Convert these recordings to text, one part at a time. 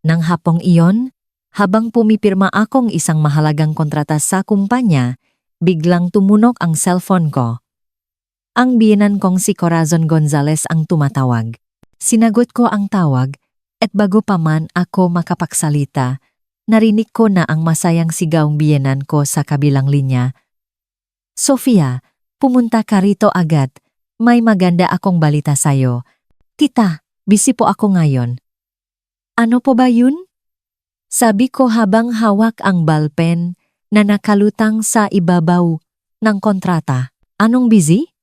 Nang hapong iyon, habang pumipirma akong isang mahalagang kontrata sa kumpanya, biglang tumunog ang cellphone ko. Ang biyenan kong si Corazon Gonzales ang tumatawag. Sinagot ko ang tawag at bago pa man ako makapagsalita, narinig ko na ang masayang sigaw biyenan ko sa kabilang linya. Sofia, pumunta ka rito agad. May maganda akong balita sa'yo. Tita, busy po ako ngayon. Ano po ba yun? Sabi ko habang hawak ang ballpen na nakalutang sa ibabaw ng kontrata. Anong busy?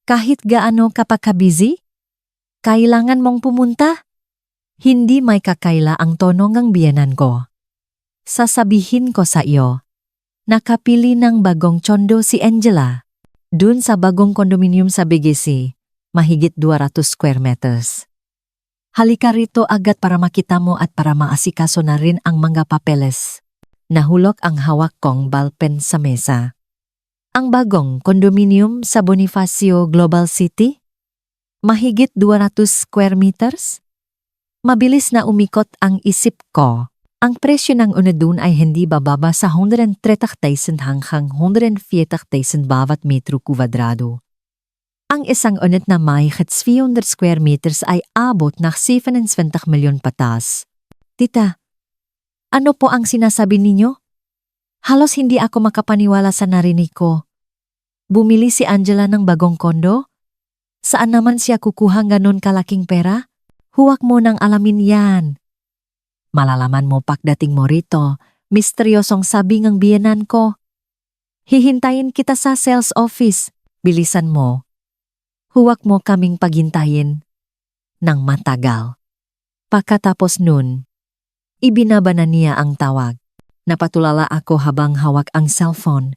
Kahit gaano ka pa ka-busy? Kailangan mong pumunta? Hindi may kakaila ang tono ng biyenan ko. Sasabihin ko sa iyo, nakapili ng bagong tsondo si Angela. Dun sa bagong kondominium sa BGC, mahigit 200 square meters. Halika rito agad para makita mo at para maasikaso na rin ang mga papeles. Nahulog ang hawak kong ballpen sa mesa. Ang bagong kondominium sa Bonifacio Global City? Mahigit 200 square meters? Mabilis na umikot ang isip ko. Ang presyo ng una dun ay hindi bababa sa 130,000 hanggang 140,000 bawat metro kuwadrado. Ang isang unit na mahigit 400 square meters ay abot ng 27 milyon patas. Tita, ano po ang sinasabi ninyo? Halos hindi ako makapaniwala sa narinig ko. Bumili si Angela ng bagong kondo? Saan naman siya kukuha ganon kalaking pera? Huwag mo nang alamin yan. Malalaman mo pagdating mo rito, misteryosong sabi ng biyenan ko. Hihintayin kita sa sales office. Bilisan mo. Huwag mo kaming paghintayin ng matagal. Pagkatapos nun, ibinaba na niya ang tawag. Napatulala ako habang hawak ang cellphone.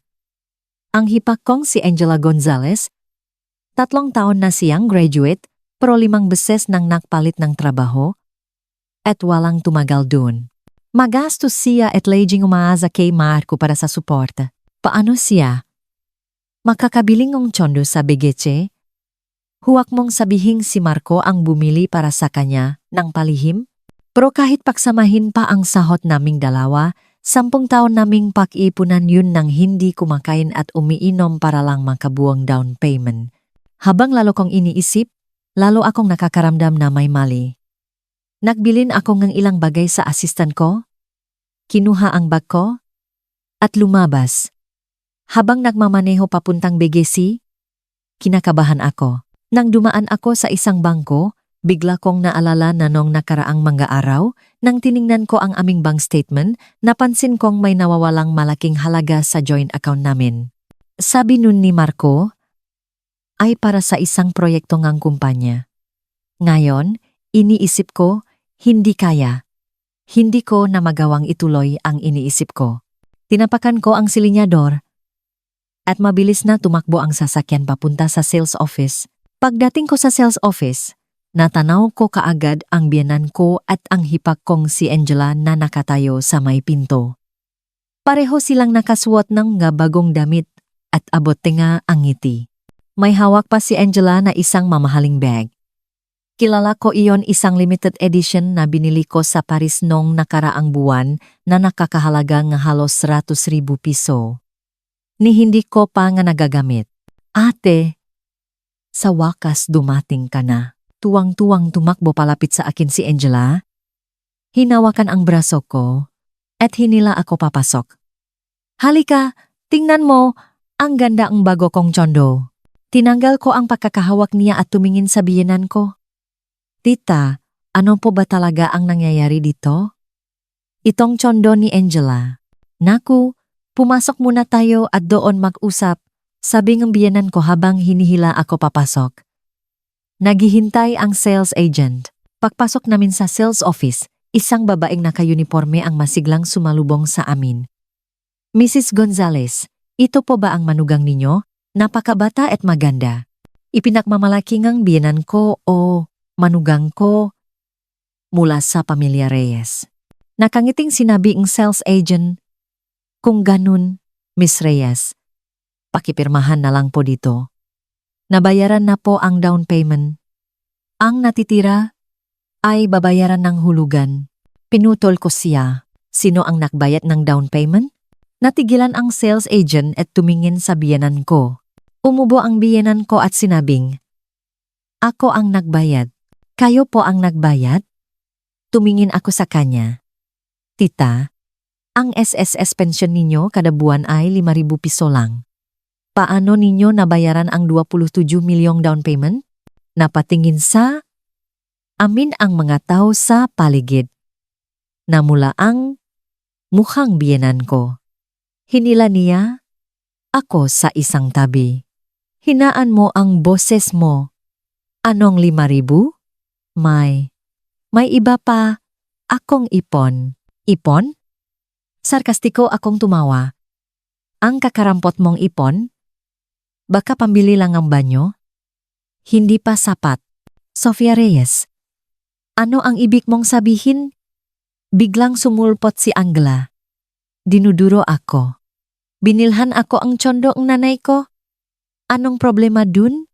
Ang hipak kong si Angela Gonzales, 3 taon na siyang graduate pero 5 beses nang nagpalit ng trabaho at walang tumagal dun. Magastos siya at laging umaasa kay Marco para sa suporta. Paano siya? Makakabiling ng tsondo sa BGC? Huwag mong sabihing si Marco ang bumili para sa kanya ng palihim? Pero kahit pagsamahin pa ang sahot naming dalawa, 10 taon naming pag-ipunan yun nang hindi kumakain at umiinom para lang makabuang down payment. Habang lalo kong iniisip, lalo akong nakakaramdam na may mali. Nagbilin ako ng ilang bagay sa assistant ko, kinuha ang bag ko, at lumabas. Habang nagmamaneho papuntang BGC, kinakabahan ako. Nang dumaan ako sa isang bangko, bigla kong naalala na noong nakaraang mga araw, nang tiningnan ko ang aming bank statement, napansin kong may nawawalang malaking halaga sa joint account namin. Sabi nun ni Marco, ay para sa isang proyekto ngang kumpanya. Ngayon, iniisip ko, hindi kaya. Hindi ko na magawang ituloy ang iniisip ko. Tinapakan ko ang silinyador at mabilis na tumakbo ang sasakyan papunta sa sales office. Pagdating ko sa sales office, natanaw ko kaagad ang biyenan ko at ang hipak kong si Angela na nakatayo sa may pinto. Pareho silang nakasuot ng bagong damit at abot tinga ang ngiti. May hawak pa si Angela na isang mamahaling bag. Kilala ko iyon, isang limited edition na binili ko sa Paris noong nakaraang buwan na nakakahalaga ng halos 100,000 piso. Ni hindi ko pa nga nagagamit. Ate, sa wakas dumating ka na. Tuwang-tuwang tumakbo palapit sa akin si Angela. Hinawakan ang braso ko at hinila ako papasok. Halika, tingnan mo, ang ganda ang bago kong tsondo. Tinanggal ko ang pagkakahawak niya at tumingin sa biyenan ko. Tita, ano po ba talaga ang nangyayari dito? Itong tsondo ni Angela. Naku, pumasok muna tayo at doon mag-usap. Sabi ng biyenan ko habang hinihila ako papasok. Naghihintay ang sales agent. Pagpasok namin sa sales office, isang babaeng naka-uniforme ang masiglang sumalubong sa amin. Mrs. Gonzales, ito po ba ang manugang ninyo? Napakabata at maganda. Ipinagmamalaki ng biyenan ko o manugang ko mula sa pamilya Reyes. Nakangiting sinabi ang sales agent, kung ganun, Miss Reyes, pakipirmahan na lang po dito. Nabayaran na po ang down payment. Ang natitira ay babayaran ng hulugan. Pinutol ko siya. Sino ang nagbayad ng down payment? Natigilan ang sales agent at tumingin sa biyenan ko. Umubo ang biyenan ko at sinabing, "Ako ang nagbayad. Kayo po ang nagbayad?" Tumingin ako sa kanya. "Tita, ang SSS pension ninyo kada buwan ay 5,000 piso lang. Paano ninyo nabayaran ang 27 milyong down payment?" Napatingin sa amin ang mga tao sa paligid. Namula ang mukhang biyenan ko. Hinila niya ako sa isang tabi. "Hinaan mo ang boses mo. Anong 5,000? May iba pa akong ipon." "Ipon?" Sarkastiko akong tumawa. "Ang kakarampot mong ipon? Baka pambili lang ang banyo? Hindi pa sapat." "Sofia Reyes, ano ang ibig mong sabihin?" Biglang sumulpot si Angela. Dinuduro ako. "Binilhan ako ang tsondo ng nanay ko. Anong problema dun?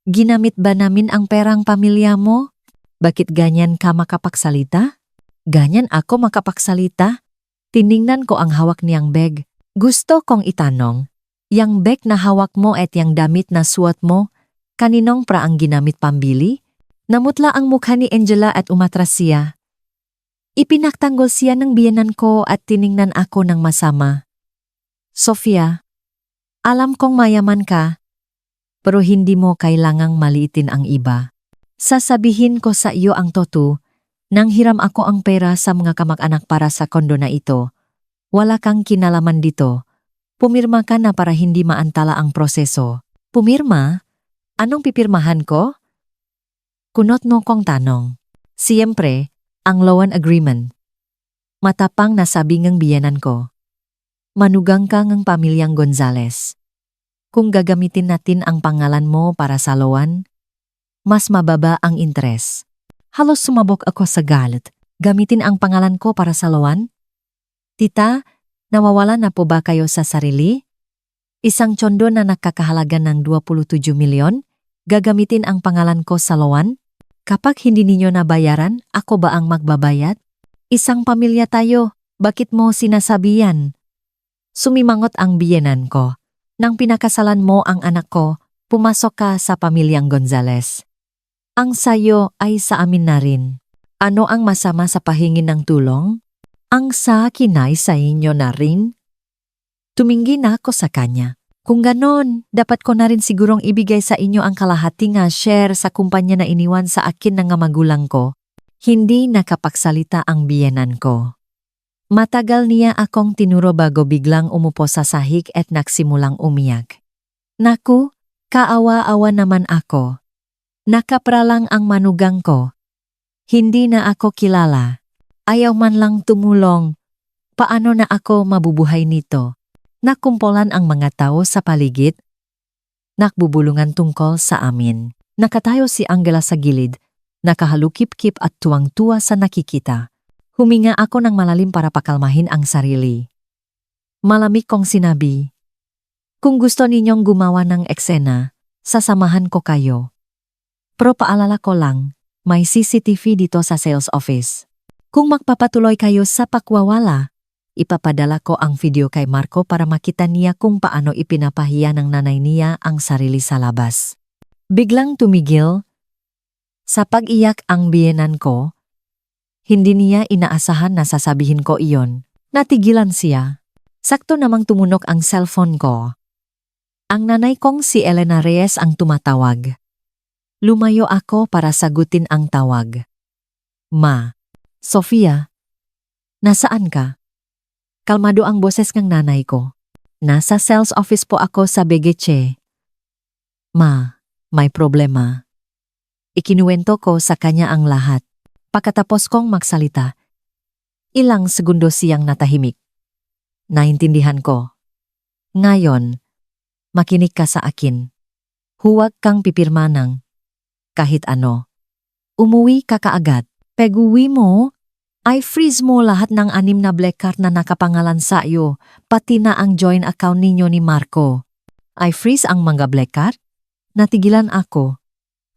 Ginamit ba namin ang perang pamilya mo? Bakit ganyan ka makapagsalita?" Ganyan ako makapagsalita? Tiningnan ko ang hawak niyang bag. Gusto kong itanong, yang bag na hawak mo at yang damit na suot mo, kaninong pra ang ginamit pambili? Namutla ang mukha ni Angela at umatras siya. Ipinaktanggol siya ng biyenan ko at tiningnan ako ng masama. "Sofia, alam kong mayaman ka, pero hindi mo kailangang maliitin ang iba. Sasabihin ko sa iyo ang totoo, nang hiram ako ang pera sa mga kamag-anak para sa kondo na ito. Wala kang kinalaman dito. Pumirma ka na para hindi maantala ang proseso." "Pumirma? Anong pipirmahan ko?" Kunot mo kong tanong. "Siyempre, ang loan agreement." Matapang na sabi ng biyenan ko. "Manugang ka ng pamilyang Gonzales. Kung gagamitin natin ang pangalan mo para sa loan, mas mababa ang interes." Halos sumabog ako sa galit. Gamitin ang pangalan ko para sa loan? "Tita, nawawala na po ba kayo sa sarili? Isang tsondo na nakakahalaga ng 27 milyon? Gagamitin ang pangalan ko sa loan? Kapag hindi ninyo nabayaran, ako ba ang magbabayad? Isang pamilya tayo, bakit mo sinasabi yan?" Sumimangot ang biyenan ko. "Nang pinakasalan mo ang anak ko, pumasok ka sa pamilyang Gonzales. Ang sayo ay sa amin na rin. Ano ang masama sa pahingin ng tulong? Ang sa akin ay sa inyo na rin." Tumingin ako sa kanya. "Kung ganon, dapat ko na rin sigurong ibigay sa inyo ang kalahati nga share sa kumpanya na iniwan sa akin ng magulang ko." Hindi nakapagsalita ang biyenan ko. Matagal niya akong tinuro bago biglang umupo sa sahig at nagsimulang umiyak. "Naku, kaawa-awa naman ako. Nakapralang ang manugang ko. Hindi na ako kilala. Ayaw man lang tumulong. Paano na ako mabubuhay nito?" Nakumpulan ang mga tao sa paligid. Nakbubulungan tungkol sa amin. Nakatayo si Angela sa gilid, nakahalukip-kip at tuwang-tuwa sa nakikita. Huminga ako ng malalim para pakalmahin ang sarili. Malamig kong sinabi, "Kung gusto ninyong gumawa ng eksena, sasamahan ko kayo. Pero paalala ko lang, may CCTV dito sa sales office. Kung magpapatuloy kayo sa pakwawala, ipapadala ko ang video kay Marco para makita niya kung paano ipinapahiya ng nanay niya ang sarili sa labas." Biglang tumigil. Sa pag-iyak ang biyenan ko, hindi niya inaasahan na sasabihin ko iyon. Natigilan siya. Sakto namang tumunok ang cellphone ko. Ang nanay kong si Elena Reyes ang tumatawag. Lumayo ako para sagutin ang tawag. "Ma, Sofia, nasaan ka?" Kalmado ang boses ng nanay ko. "Nasa sales office po ako sa Begeche." "Ma, may problema." Ikinuwento ko sa kanya ang lahat. Pagkatapos kong magsalita, ilang segundo siyang natahimik. Naintindihan ko. "Ngayon, makinig ka sa akin. Huwag kang pipirma ng kahit ano. Umuwi ka kaagad. Pag-uwi mo, ay freeze mo lahat ng 6 na black card na nakapangalan sa iyo, pati na ang joint account ninyo ni Marco." "I freeze ang mga black card?" Natigilan ako.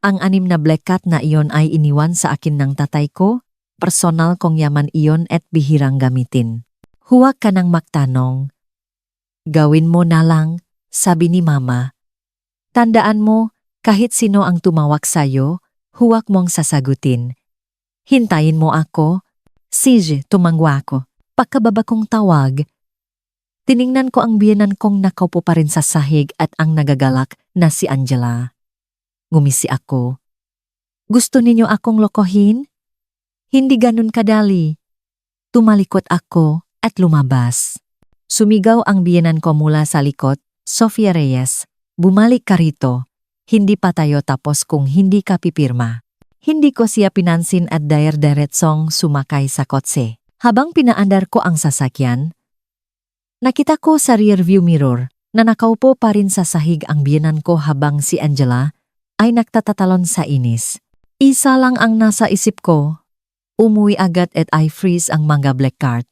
Ang 6 na black card na iyon ay iniwan sa akin ng tatay ko personal kong yaman iyon at bihirang gamitin. Huwag ka nang magtanong. Gawin mo na lang, sabi ni Mama. Tandaan mo, kahit sino ang tumawag sa'yo, huwag mong sasagutin. Hintayin mo ako. Sige, tumangwa ako. Pagkababa kong tawag, tiningnan ko ang biyenan kong nakaupo pa rin sa sahig at ang nagagalak na si Angela. Ngumisi ako. Gusto ninyo akong lokohin? Hindi ganun kadali. Tumalikot ako at lumabas. Sumigaw ang biyenan ko mula sa likod, Sofia Reyes, bumalik ka rito. Hindi pa tayo tapos kung hindi ka pipirma. Hindi ko siya pinansin at diretsong sumakay sa kotse. Habang pinaandar ko ang sasakyan, nakita ko sa rearview mirror na nakaupo pa rin sa sahig ang biyenan ko habang si Angela ay nagtatatalon sa inis. Isa lang ang nasa isip ko. Umuwi agad at I freeze ang mga black card.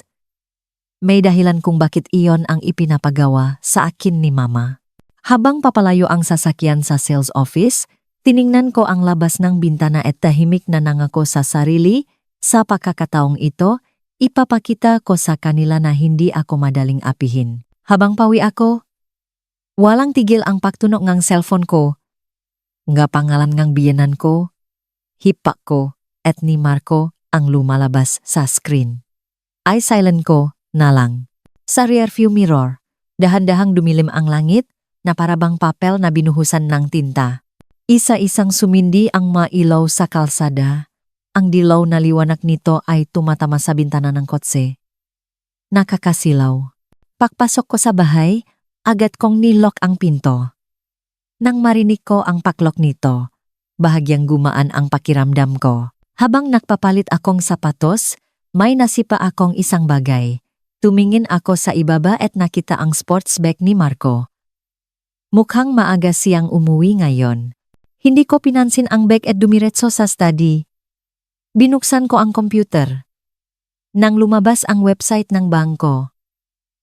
May dahilan kung bakit iyon ang ipinapagawa sa akin ni Mama. Habang papalayo ang sasakyan sa sales office, tiningnan ko ang labas ng bintana at tahimik na nangako sa sarili, sa pagkakataong ito, ipapakita ko sa kanila na hindi ako madaling apihin. Habang pawi ako, walang tigil ang pagtunog ng cellphone ko. Nga pangalan ng biyenan ko, hipak ko, at ni Marco ang lumalabas sa screen. Ay silent ko na lang. Sa rearview mirror, dahan-dahang dumilim ang langit na parabang papel na binuhusan ng tinta. Isa-isang sumindi ang mailaw sa kalsada. Ang dilaw na liwanag nito ay tumatama sa bintana ng kotse. Nakakasilaw. Pagpasok ko sa bahay, agad kong nilock ang pinto. Nang marinig ko ang paklok nito, bahagyang gumaan ang pakiramdam ko. Habang nagpapalit akong sapatos, may nasipa akong isang bagay. Tumingin ako sa ibaba at nakita ang sports bag ni Marco. Mukhang maaga siyang umuwi ngayon. Hindi ko pinansin ang bag at dumiretso sa study. Binuksan ko ang computer. Nang lumabas ang website ng bangko,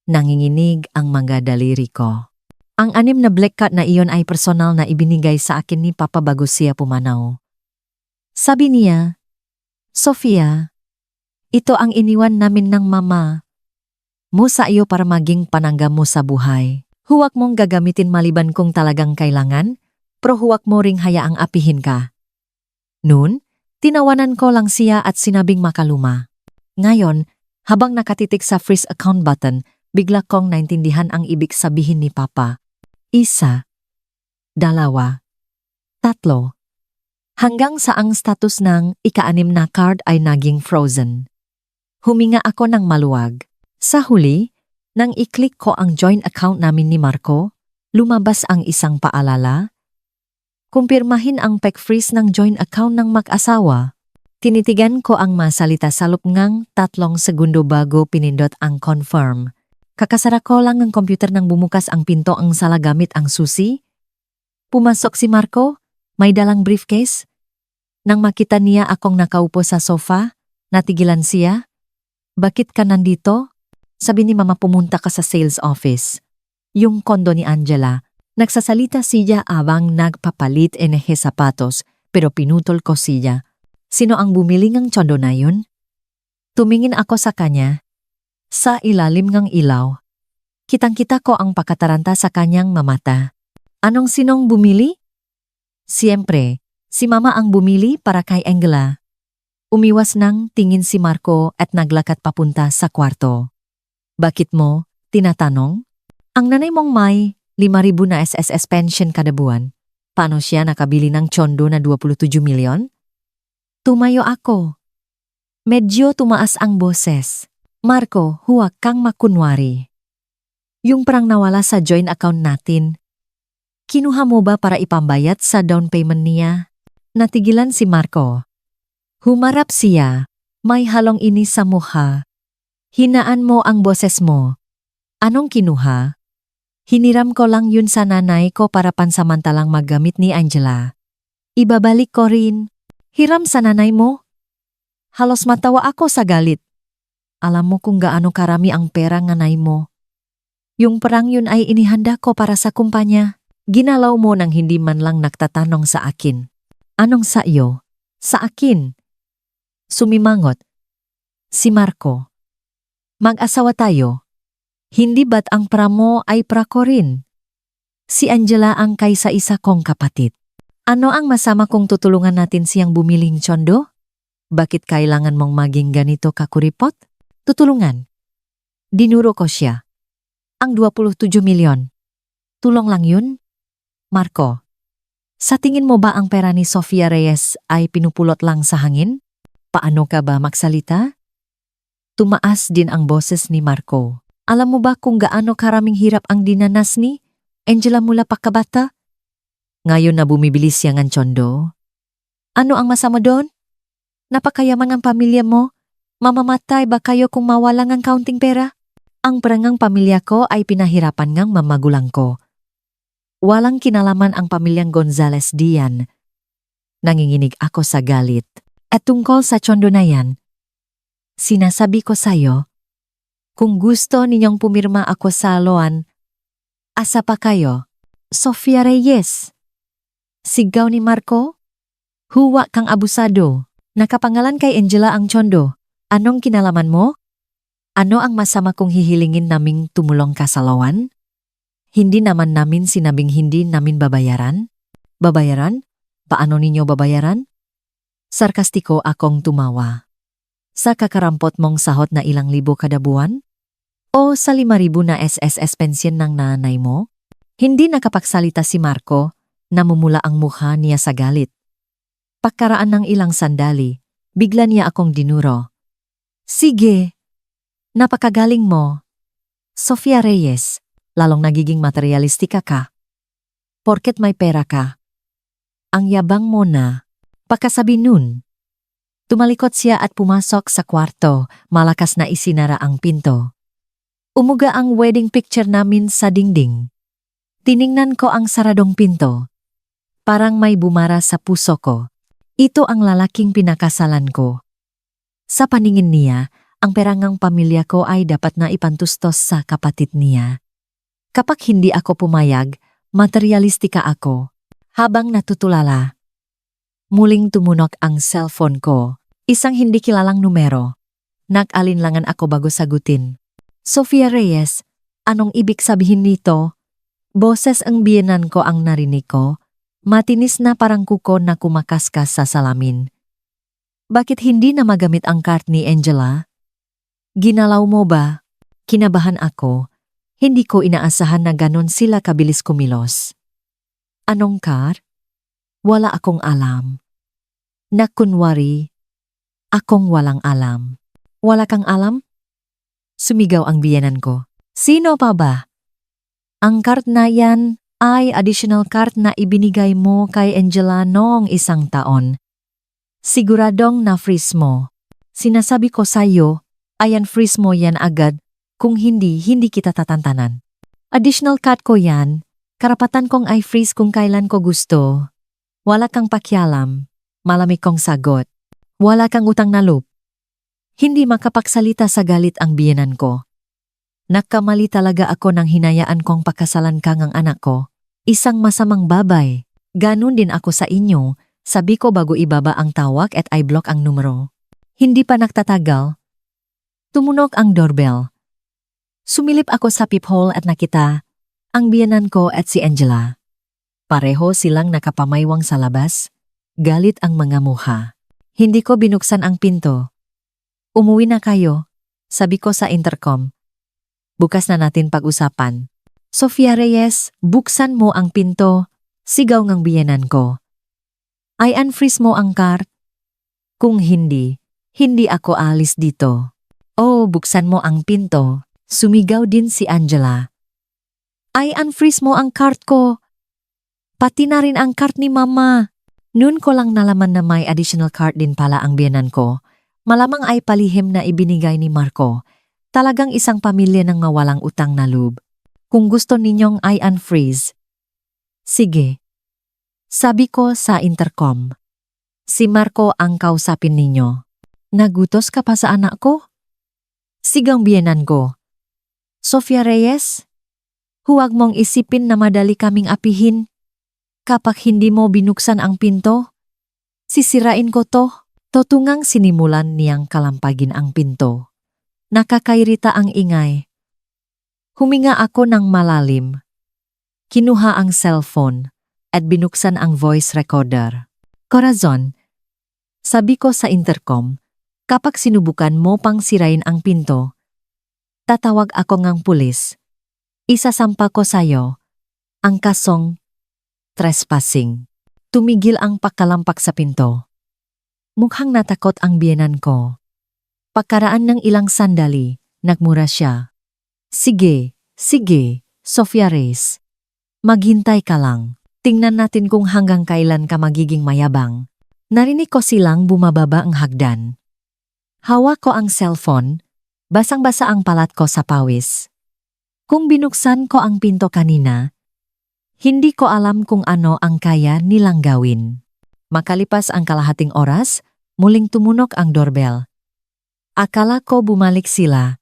nanginginig ang mga daliri ko. Ang 6 na black card na iyon ay personal na ibinigay sa akin ni Papa bago siya pumanaw. Sabi niya, Sofia, ito ang iniwan namin ng Mama mo sa iyo para maging panangga mo sa buhay. Huwag mong gagamitin maliban kung talagang kailangan, pero huwag mo ring hayaang apihin ka. Noon, tinawanan ko lang siya at sinabing makaluma. Ngayon, habang nakatitik sa freeze account button, bigla kong naintindihan ang ibig sabihin ni Papa. 1, 2, 3. Hanggang sa ang status ng ika-6 na card ay naging frozen. Huminga ako ng maluwag. Sa huli, nang i-click ko ang joint account namin ni Marco, lumabas ang isang paalala. Kumpirmahin ang pag-freeze ng joint account ng mag-asawa. Tinitigan ko ang masalita sa loob ng 3 segundo bago pinindot ang confirm. Kakasara ko lang ng computer nang bumukas ang pinto ang sala gamit ang susi. Pumasok si Marco, may dalang briefcase. Nang makita niya akong nakaupo sa sofa, natigilan siya. Bakit ka nandito? Sabi ni Mama, pumunta ka sa sales office. Yung kondo ni Angela. Nagsasalita siya abang nagpapalit ng sapatos pero pinutol ko siya. Sino ang bumili ng tsondo na yun? Tumingin ako sa kanya. Sa ilalim ng ilaw. Kitang-kita ko ang pakataranta sa kanyang mamata. Anong sinong bumili? Siyempre, si Mama ang bumili para kay Angela. Umiwas ng tingin si Marco at naglakad papunta sa kwarto. Bakit mo? Tinatanong. Ang nanay mong may 5,000 na SSS pension kada buwan. Paano siya nakabili ng tsondo na 27 milyon? Tumayo ako. Medyo tumaas ang boses. Marco, huwag kang makunwari. Yung perang nawala sa joint account natin. Kinuha mo ba para ipambayad sa down payment niya? Natigilan si Marco. Humarap siya. May halong inis sa mukha. Hinaan mo ang boses mo. Anong kinuha? Hiniram ko lang yun sa nanay ko para pansamantalang maggamit ni Angela. Ibabalik ko rin. Hiram sa nanay mo? Halos matawa ako sa galit. Alam mo kung gaano karami ang pera ng nanay mo. Yung perang yun ay inihanda ko para sa kumpanya. Ginalaw mo nang hindi man lang nagtatanong sa akin. Anong sa iyo? Sa akin. Sumimangot. Si Marco. Mag-asawa tayo. Hindi ba't ang pra mo ay pra ko rin? Si Angela ang kaysa-isa kong kapatid. Ano ang masama kung tutulungan natin siyang bumiling tsondo? Bakit kailangan mong maging ganito kakuripot? Tutulungan. Dinuro ko siya. Ang 27 milyon. Tulong lang yun? Marco, sa tingin mo ba ang pera ni Sofia Reyes ay pinupulot lang sa hangin? Paano ka ba magsalita? Tumaas din ang boses ni Marco. Alam mo ba kung gaano karaming hirap ang dinanas ni Angela mula pagkabata? Ngayon na bumibili siya ng tsondo. Ano ang masama doon? Napakayaman ang pamilya mo. Mamamatay ba kayo kung mawalang ang kaunting pera? Ang perangang pamilya ko ay pinahirapan ngang mamagulang ko. Walang kinalaman ang pamilyang Gonzales diyan. Nanginginig ako sa galit. At tungkol sa tsondo na yan, sinasabi ko sa'yo, kung gusto ninyong pumirma ako sa loan, asa pa kayo? Sofia Reyes. Sigaw ni Marco? Huwa kang abusado. Nakapangalan kay Angela ang tsondo. Anong kinalaman mo? Ano ang masama kung hihilingin naming tumulong ka sa loan? Hindi naman namin sinabing hindi namin babayaran? Babayaran? Paano ninyo babayaran? Sarkastiko akong tumawa. Sa kakarampot mong sahot na ilang libo kada buwan? O sa 5,000 na SSS pension ng nanay mo? Hindi nakapagsalita si Marco, namumula ang mukha niya sa galit. Pagkaraan ng ilang sandali, bigla niya akong dinuro. Sige, napakagaling mo. Sofia Reyes, lalong nagiging materialistika ka. Porket may pera ka. Ang yabang mo na. Pagkasabi nun, tumalikot siya at pumasok sa kwarto, malakas na isinara ang pinto. Umuga ang wedding picture namin sa dingding. Tiningnan ko ang saradong pinto. Parang may bumara sa puso ko. Ito ang lalaking pinakasalan ko. Sa paningin niya, ang perangang pamilya ko ay dapat na ipantustos sa kapatid niya. Kapag hindi ako pumayag, materialistika ako. Habang natutulala, muling tumunok ang cellphone ko. Isang hindi kilalang numero. Nag-alinlangan ako bago sagutin. Sofia Reyes, anong ibig sabihin nito? Boses ang biyenan ko ang narinig ko. Matinis na parang kuko na kumakaskas sa salamin. Bakit hindi na magamit ang card ni Angela? Ginalaw mo ba? Kinabahan ako. Hindi ko inaasahan na ganon sila kabilis kumilos. Anong card? Wala akong alam. Nakunwari, akong walang alam. Wala kang alam? Sumigaw ang biyenan ko. Sino pa ba? Ang card na yan ay additional card na ibinigay mo kay Angela noong 1 taon. Siguradong na-freeze mo. Sinasabi ko sa'yo, ayan freeze mo yan agad, kung hindi kita tatantanan. Additional card ko yan, karapatan kong i-freeze kung kailan ko gusto. Wala kang pakialam, malamig kong sagot. Wala kang utang na loob. Hindi makapagsalita sa galit ang biyenan ko. Nakamali talaga ako nang hinayaan kong pakasalan ka ng anak ko. Isang masamang babay. Ganon din ako sa inyo, sabi ko bago ibaba ang tawag at i-block ang numero. Hindi pa nagtatagal. Tumunog ang doorbell. Sumilip ako sa peephole at nakita ang biyenan ko at si Angela. Pareho silang nakapamaywang sa labas. Galit ang mga mukha. Hindi ko binuksan ang pinto. Umuwi na kayo, sabi ko sa intercom. Bukas na natin pag-usapan. Sofia Reyes, buksan mo ang pinto. Sigaw ng biyenan ko. Ay unfreeze mo ang card. Kung hindi ako alis dito. Oh, buksan mo ang pinto. Sumigaw din si Angela. Ay unfreeze mo ang card ko. Pati na rin ang card ni Mama. Noon ko lang nalaman na may additional card din pala ang biyenan ko. Malamang ay palihim na ibinigay ni Marco. Talagang isang pamilya ng mawalang utang na loob. Kung gusto ninyong ay unfreeze. Sige. Sabi ko sa intercom. Si Marco ang kausapin ninyo. Nagutos ka pa sa anak ko? Sigang biyenan ko. Sofia Reyes? Huwag mong isipin na madali kaming apihin. Kapag hindi mo binuksan ang pinto, sisirain ko to. Totungang sinimulan niyang kalampagin ang pinto. Nakakairita ang ingay. Huminga ako ng malalim. Kinuha ang cellphone at binuksan ang voice recorder. Corazon, sabi ko sa intercom, kapag sinubukan mo pang sirain ang pinto, tatawag ako ngang pulis. Isasampa ko sa'yo ang kasong trespassing. Tumigil ang pagkalampak sa pinto. Mukhang natakot ang biyenan ko. Pagkaraan ng ilang sandali, nagmura siya. Sige, Sofia Reyes. Maghintay ka lang. Tingnan natin kung hanggang kailan ka magiging mayabang. Narinig ko silang bumababa ang hagdan. Hawak ko ang cellphone, basang-basa ang palat ko sa pawis. Kung binuksan ko ang pinto kanina, hindi ko alam kung ano ang kaya nilang gawin. Makalipas ang kalahating oras, muling tumunog ang doorbell. Akala ko bumalik sila.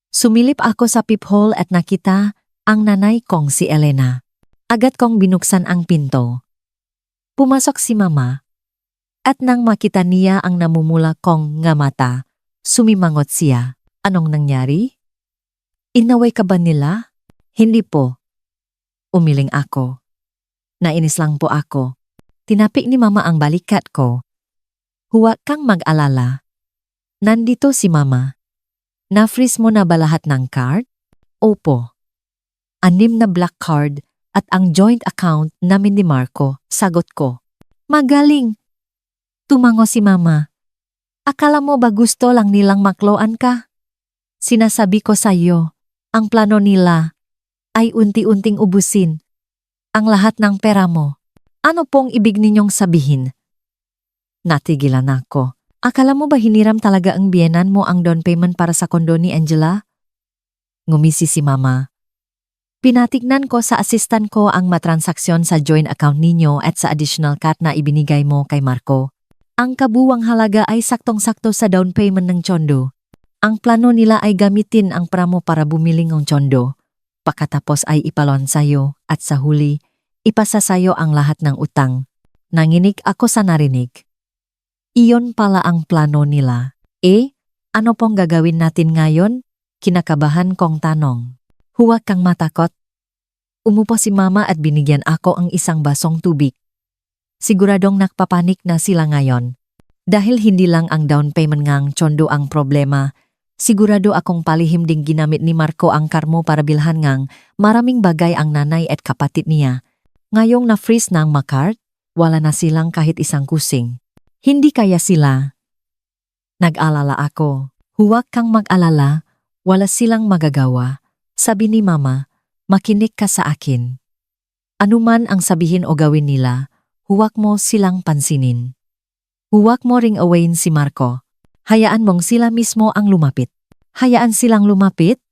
Sumilip ako sa peephole at nakita ang nanay kong si Elena. Agad kong binuksan ang pinto. Pumasok si Mama. At nang makita niya ang namumula kong nga mata, sumimangot siya. Anong nangyari? Inaway ka ba nila? Hindi po. Umiling ako. Nainis lang po ako. Tinapik ni Mama ang balikat ko. Huwag kang mag-alala. Nandito si Mama. Na-freeze mo na ba lahat ng card? Opo. 6 na black card at ang joint account namin ni Marco, sagot ko. Magaling! Tumango si Mama. Akala mo ba gusto lang nilang makloan ka? Sinasabi ko sa iyo, ang plano nila ay unti-unting ubusin ang lahat ng pera mo. Ano pong ibig ninyong sabihin? Natigilan ako. Akala mo ba hiniram talaga ang biyenan mo ang down payment para sa kondo ni Angela? Ngumisi si Mama. Pinatignan ko sa assistant ko ang matransaksyon sa joint account ninyo at sa additional cut na ibinigay mo kay Marco. Ang kabuwang halaga ay saktong-sakto sa down payment ng Chondo. Ang plano nila ay gamitin ang pera mo para bumili ng Chondo. Pagkatapos ay ipalon sa'yo at sa huli, ipasa sa'yo ang lahat ng utang. Nanginig ako sa narinig. Iyon pala ang plano nila. Ano pong gagawin natin ngayon? Kinakabahan kong tanong. Huwag kang matakot. Umupo si Mama at binigyan ako ang isang basong tubig. Siguradong nakpapanik na sila ngayon. Dahil hindi lang ang down payment ngang Chondo ang problema, sigurado akong palihim ding ginamit ni Marco ang karmo para bilhan ngang maraming bagay ang nanay at kapatid niya. Ngayong na-freeze ng makart, wala na silang kahit isang kusing. Hindi kaya sila. Nag-alala ako. Huwag kang mag-alala, wala silang magagawa. Sabi ni Mama, makinig ka sa akin. Anuman ang sabihin o gawin nila, huwag mo silang pansinin. Huwag mo ring awayin si Marco. Hayaan mong sila mismo ang lumapit. Hayaan silang lumapit?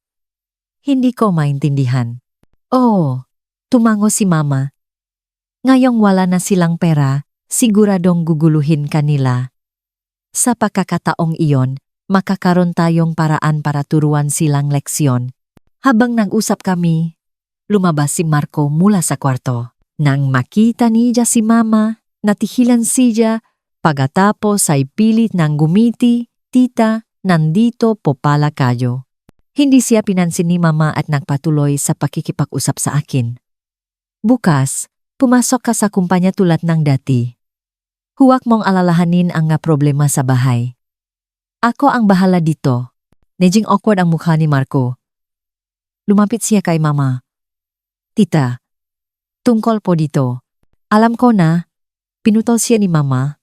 Hindi ko maintindihan. Oh, tumango si Mama. Ngayong wala na silang pera, siguradong guguluhin kanila. Sa pagkakataong iyon, makakaroon tayong paraan para turuan silang leksyon. Habang nag-usap kami, lumabas si Marco mula sa kwarto. Nang makita niya si Mama, natihilan siya, pagkatapos ay pilit ng gumiti, Tita, nandito po pala kayo. Hindi siya pinansin ni Mama at nagpatuloy sa pakikipag-usap sa akin. Bukas, pumasok ka sa kumpanya tulad ng dati. Huwag mong alalahanin ang nga problema sa bahay. Ako ang bahala dito. Medyo awkward ang mukha ni Marco. Lumapit siya kay Mama. Tita, tungkol po dito. Alam ko na, pinutol siya ni Mama.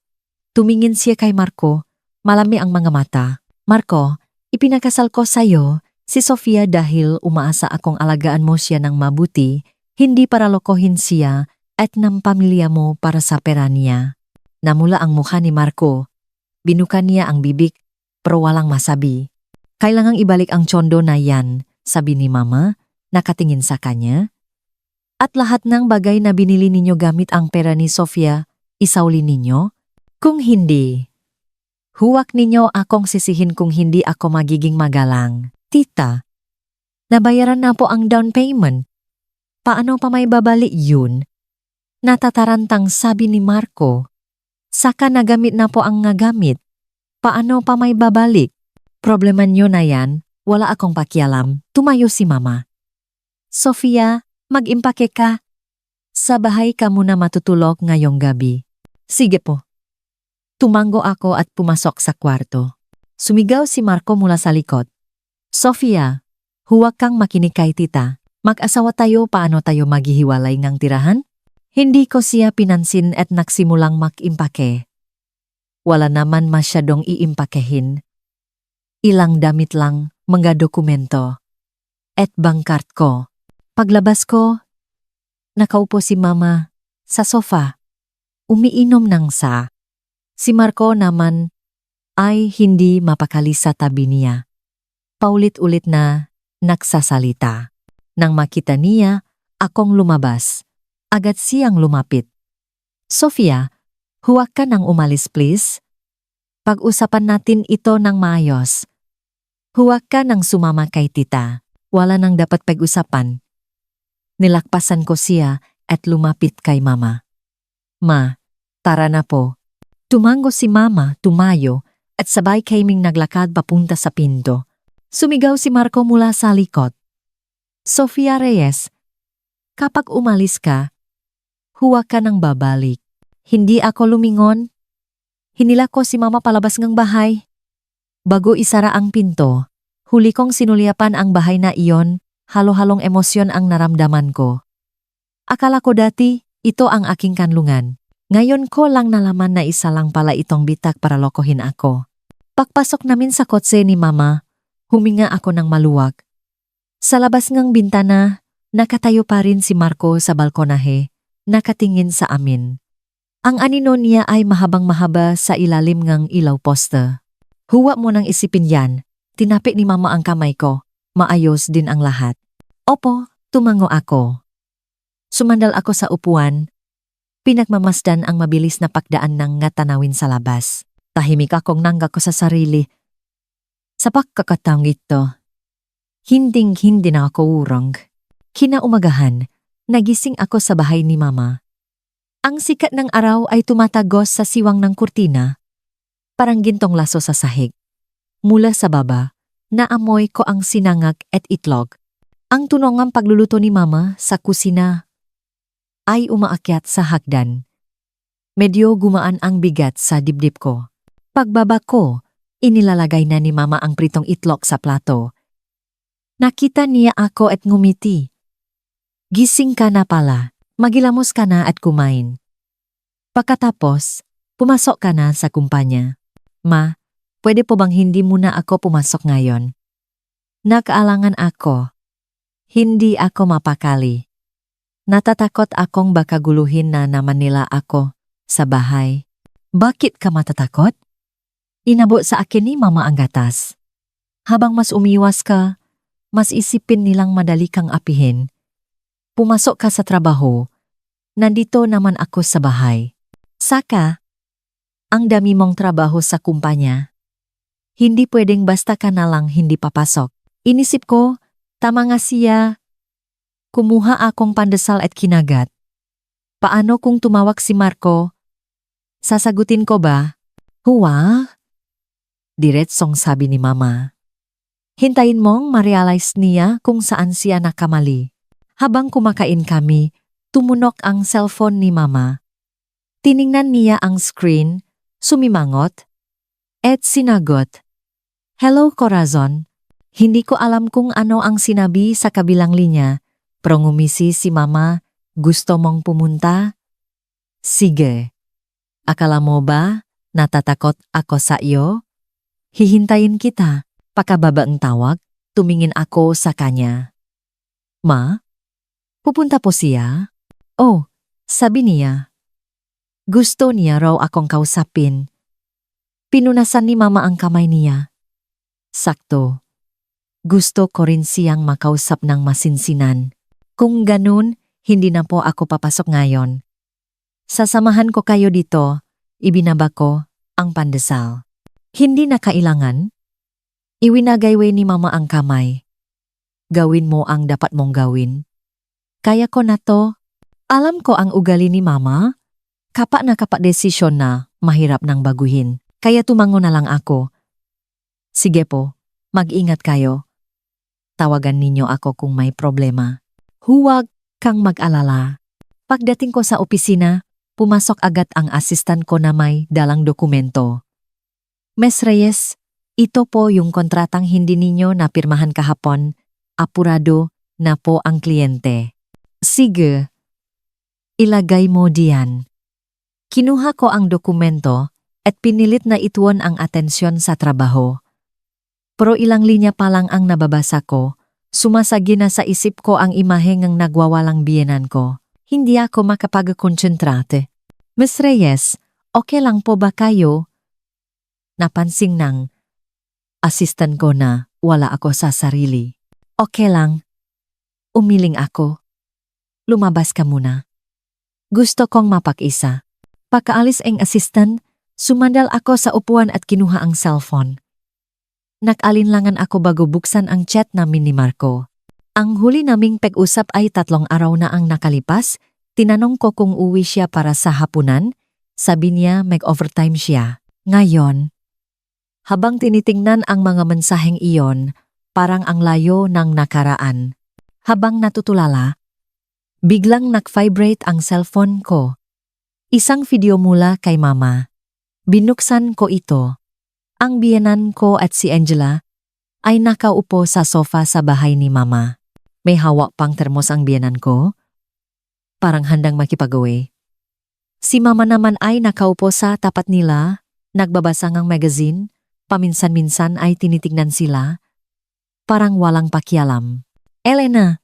Tumingin siya kay Marco, malami ang mga mata. Marco, ipinakasal ko sa'yo si Sofia dahil umaasa akong alagaan mo siya ng mabuti, hindi para lokohin siya at ng pamilya mo para sa pera niya. Namula ang mukha ni Marco. Binukan niya ang bibig, pero walang masabi. Kailangang ibalik ang Chondo na yan, sabi ni Mama, nakatingin sa kanya. At lahat ng bagay na binili ninyo gamit ang pera ni Sofia, isauli ninyo? Kung hindi, huwag ninyo akong sisihin kung hindi ako magiging magalang. Tita, nabayaran na po ang down payment. Paano pa may babalik yun? Natatarantang sabi ni Marco. Saka nagamit na po ang nagamit. Paano pa may babalik? Problema nyo na yan, wala akong pakialam. Tumayo si mama. Sofia, mag-impake ka. Sa bahay ka muna matutulog ngayong gabi. Sige po. Tumango ako at pumasok sa kwarto. Sumigaw si Marco mula sa likod. Sofia, huwag kang makinig kay tita. Mag-asawa tayo, paano tayo maghihiwalay ngang tirahan? Hindi ko siya pinansin at nagsimulang mag-impake. Wala naman masyadong iimpakehin. Ilang damit lang, mga dokumento. At bankart ko. Paglabas ko, nakaupo si mama sa sofa. Umiinom ng sa. Si Marco naman ay hindi mapakali sa tabi niya. Paulit-ulit na nagsasalita. Nang makita niya, akong lumabas. Agad siyang lumapit. Sofia, huwag ka nang umalis please. Pag-usapan natin ito ng maayos. Huwag ka nang sumama kay tita. Wala nang dapat pag-usapan. Nilakpasan ko siya at lumapit kay mama. Ma, tara na po. Tumango si mama, tumayo, at sabay kaming naglakad papunta sa pinto. Sumigaw si Marco mula sa likod. Sofia Reyes, kapag umalis ka, huwag ka nang babalik. Hindi ako lumingon. Hinila ko si mama palabas ng bahay. Bago isara ang pinto, huli kong sinulyapan ang bahay na iyon, halo-halong emosyon ang naramdaman ko. Akala ko dati, ito ang aking kanlungan. Ngayon ko lang nalaman na isa lang pala itong bitak para lokohin ako. Pagpasok namin sa kotse ni mama, huminga ako ng maluwag. Sa labas ng bintana, nakatayo pa rin si Marco sa balkonahe, nakatingin sa amin. Ang anino niya ay mahabang-mahaba sa ilalim ng ilaw poste. Huwag mo nang isipin yan, tinapik ni mama ang kamay ko, maayos din ang lahat. Opo, tumango ako. Sumandal ako sa upuan. Pinagmamasdan ang mabilis na pagdaan ng ngatanawin sa labas. Tahimik akong nangga ko sa sarili. Sa pagkakataong ito, hinding-hindi na ako urong. Kinaumagahan, nagising ako sa bahay ni mama. Ang sikat ng araw ay tumatagos sa siwang ng kurtina. Parang gintong laso sa sahig. Mula sa baba, naamoy ko ang sinangag at itlog. Ang tunongang pagluluto ni mama sa kusina ay umaakyat sa hagdan. Medyo gumaan ang bigat sa dibdib ko. Pagbaba ko, inilalagay na ni mama ang pritong itlog sa plato. Nakita niya ako at ngumiti. Gising ka na pala, magilamos ka na at kumain. Pagkatapos, pumasok ka na sa kumpanya. Ma, pwede po bang hindi muna ako pumasok ngayon? Nakaalangan ako. Hindi ako mapakali. Natatakot akong baka guluhin na naman nila ako sa bahay. Bakit ka matatakot? Inabot sa akin ni mama ang gatas. Habang mas umiwas ka, mas isipin nilang madali kang apihin. Pumasok ka sa trabaho, nandito naman ako sa bahay. Saka, ang dami mong trabaho sa kumpanya. Hindi pwedeng basta ka na lang hindi papasok. Inisip ko, tama nga siya. Kumuha akong pandesal at kinagat. Paano kung tumawag si Marco? Sasagutin ko ba? Huwa? Diretsong sabi ni mama. Hintayin mong ma-realize niya kung saan siya nakamali. Habang kumakain kami, tumunok ang cellphone ni mama. Tiningnan niya ang screen, sumimangot, at sinagot. Hello, Corazon. Hindi ko alam kung ano ang sinabi sa kabilang linya. Pero ngumisi si mama, gusto mong pumunta? Sige. Akala mo ba natatakot ako sa iyo? Hihintayin kita. Pakababa ang tawag, tumingin ako sa kanya. Ma? Pupunta po siya? Oh, sabi niya. Gusto niya raw akong kausapin. Pinunasan ni mama ang kamay niya. Sakto. Gusto ko rin siyang makausap ng masinsinan. Kung ganun, hindi na po ako papasok ngayon. Sasamahan ko kayo dito, ibinaba ko ang pandesal. Hindi na kailangan. Iwinagayway ni mama ang kamay. Gawin mo ang dapat mong gawin. Kaya ko na to. Alam ko ang ugali ni mama. Kapa na kapa desisyon na mahirap nang baguhin. Kaya tumango na lang ako. Sige po, mag-ingat kayo. Tawagan ninyo ako kung may problema. Huwag kang mag-alala. Pagdating ko sa opisina, pumasok agad ang asistan ko na may dalang dokumento. Ms. Reyes, ito po yung kontratang hindi ninyo napirmahan kahapon. Apurado na po ang kliyente. Sige. Ilagay mo diyan. Kinuha ko ang dokumento at pinilit na ituon ang atensyon sa trabaho. Pero ilang linya pa lang ang nababasa ko, sumasagi na sa isip ko ang imahe ng nagwawalang biyenan ko. Hindi ako makapag-konsentrate. Ms. Reyes, okay lang po ba kayo? Napansin ng assistant ko na wala ako sa sarili. Okay lang. Umiling ako. Lumabas ka muna. Gusto kong mapag-isa. Pagkaalis ang assistant, sumandal ako sa upuan at kinuha ang cellphone. Nag-alinlangan ako bago buksan ang chat namin ni Marco. Ang huli naming pag-usap ay 3 araw na ang nakalipas. Tinanong ko kung uwi siya para sa hapunan. Sabi niya mag-overtime siya. Ngayon, habang tinitingnan ang mga mensaheng iyon, parang ang layo ng nakaraan. Habang natutulala, biglang nag-vibrate ang cellphone ko. Isang video mula kay mama. Binuksan ko ito. Ang biyenan ko at si Angela ay nakaupo sa sofa sa bahay ni mama. May hawak pang termos ang biyenan ko. Parang handang makipag-uwi. Si mama naman ay nakaupo sa tapat nila, nagbabasa ng magazine, paminsan-minsan ay tinitignan sila. Parang walang pakialam. Elena,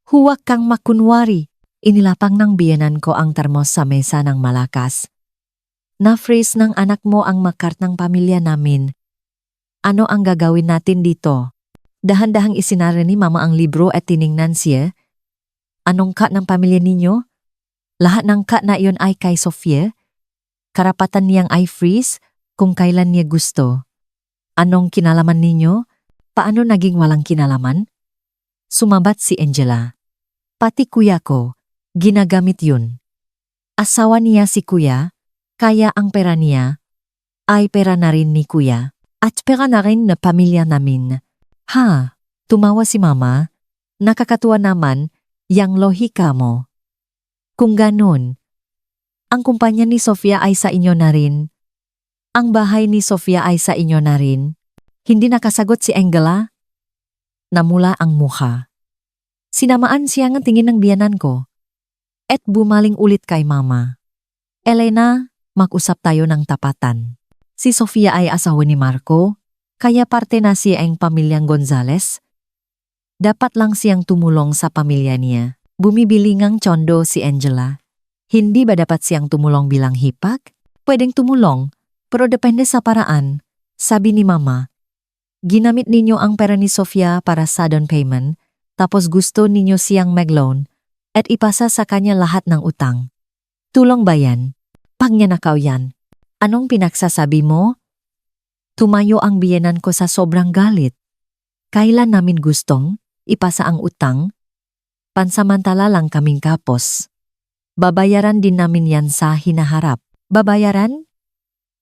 huwag kang makunwari. Inilapang ng biyenan ko ang termos sa mesa ng malakas. Na-freeze ng anak mo ang makart ng pamilya namin. Ano ang gagawin natin dito? Dahan-dahang isinara ni mama ang libro at tiningnan siya. Anong cut ng pamilya ninyo? Lahat ng cut na iyon ay kay Sofia. Karapatan niyang i-freeze kung kailan niya gusto. Anong kinalaman ninyo? Paano naging walang kinalaman? Sumabat si Angela. Pati kuya ko, ginagamit yun. Asawa niya si kuya, kaya ang pera niya ay pera na rin ni kuya at pera na rin na pamilya namin. Ha, tumawa si mama. Nakakatuwa naman yang lohika mo. Kung ganun, ang kumpanya ni Sofia ay sa inyo na rin. Ang bahay ni Sofia ay sa inyo na rin. Hindi nakasagot si Angela. Namula ang mukha. Sinamaan siya ng tingin ng biyanan ko. At bumaling ulit kay mama. Elena, mag-usap tayo ng tapatan. Si Sofia ay asawa ni Marco, kaya parte na siya ang pamilyang Gonzales. Dapat lang siyang tumulong sa pamilya niya. Bumibili ngang tsondo si Angela. Hindi ba dapat siyang tumulong bilang hipag? Pwedeng tumulong, pero depende sa paraan. Sabi ni mama, ginamit ninyo ang pera ni Sofia para sa down payment, tapos gusto ninyo siyang mag-loan at ipasa sa kanya lahat ng utang. Tulong ba yan? Pagnyanakaw yan. Anong pinagsasabi mo? Tumayo ang biyenan ko sa sobrang galit. Kailan namin gustong ipasa ang utang? Pansamantala lang kaming kapos. Babayaran din namin yan sa hinaharap. Babayaran?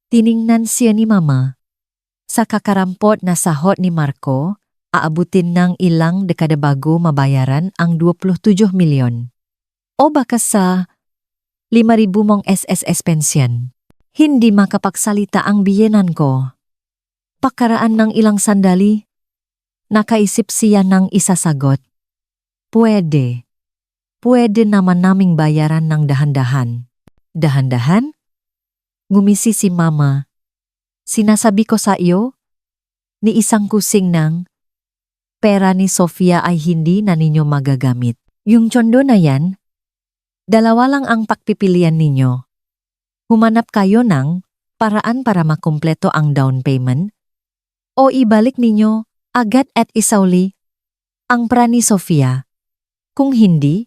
Tiningnan siya ni mama. Sa kakarampot na sahot ni Marco, aabutin ng ilang dekada bago mabayaran ang 27 milyon. O baka sa 5,000 mong SSS pension. Hindi makapagsalita ang biyenan ko. Pakaraan ng ilang sandali, nakaisip siya ng isasagot. Pwede. Pwede naman naming bayaran ng dahan-dahan. Dahan-dahan? Ngumisi si mama. Sinasabi ko sa iyo, ni isang kusing ng pera ni Sofia ay hindi na ninyo magagamit. Yung tsondo na yan, 2 lang ang pagpipilian ninyo. Humanap kayo ng paraan para makumpleto ang down payment o ibalik ninyo agad at isauli ang pera ni Sofia. Kung hindi,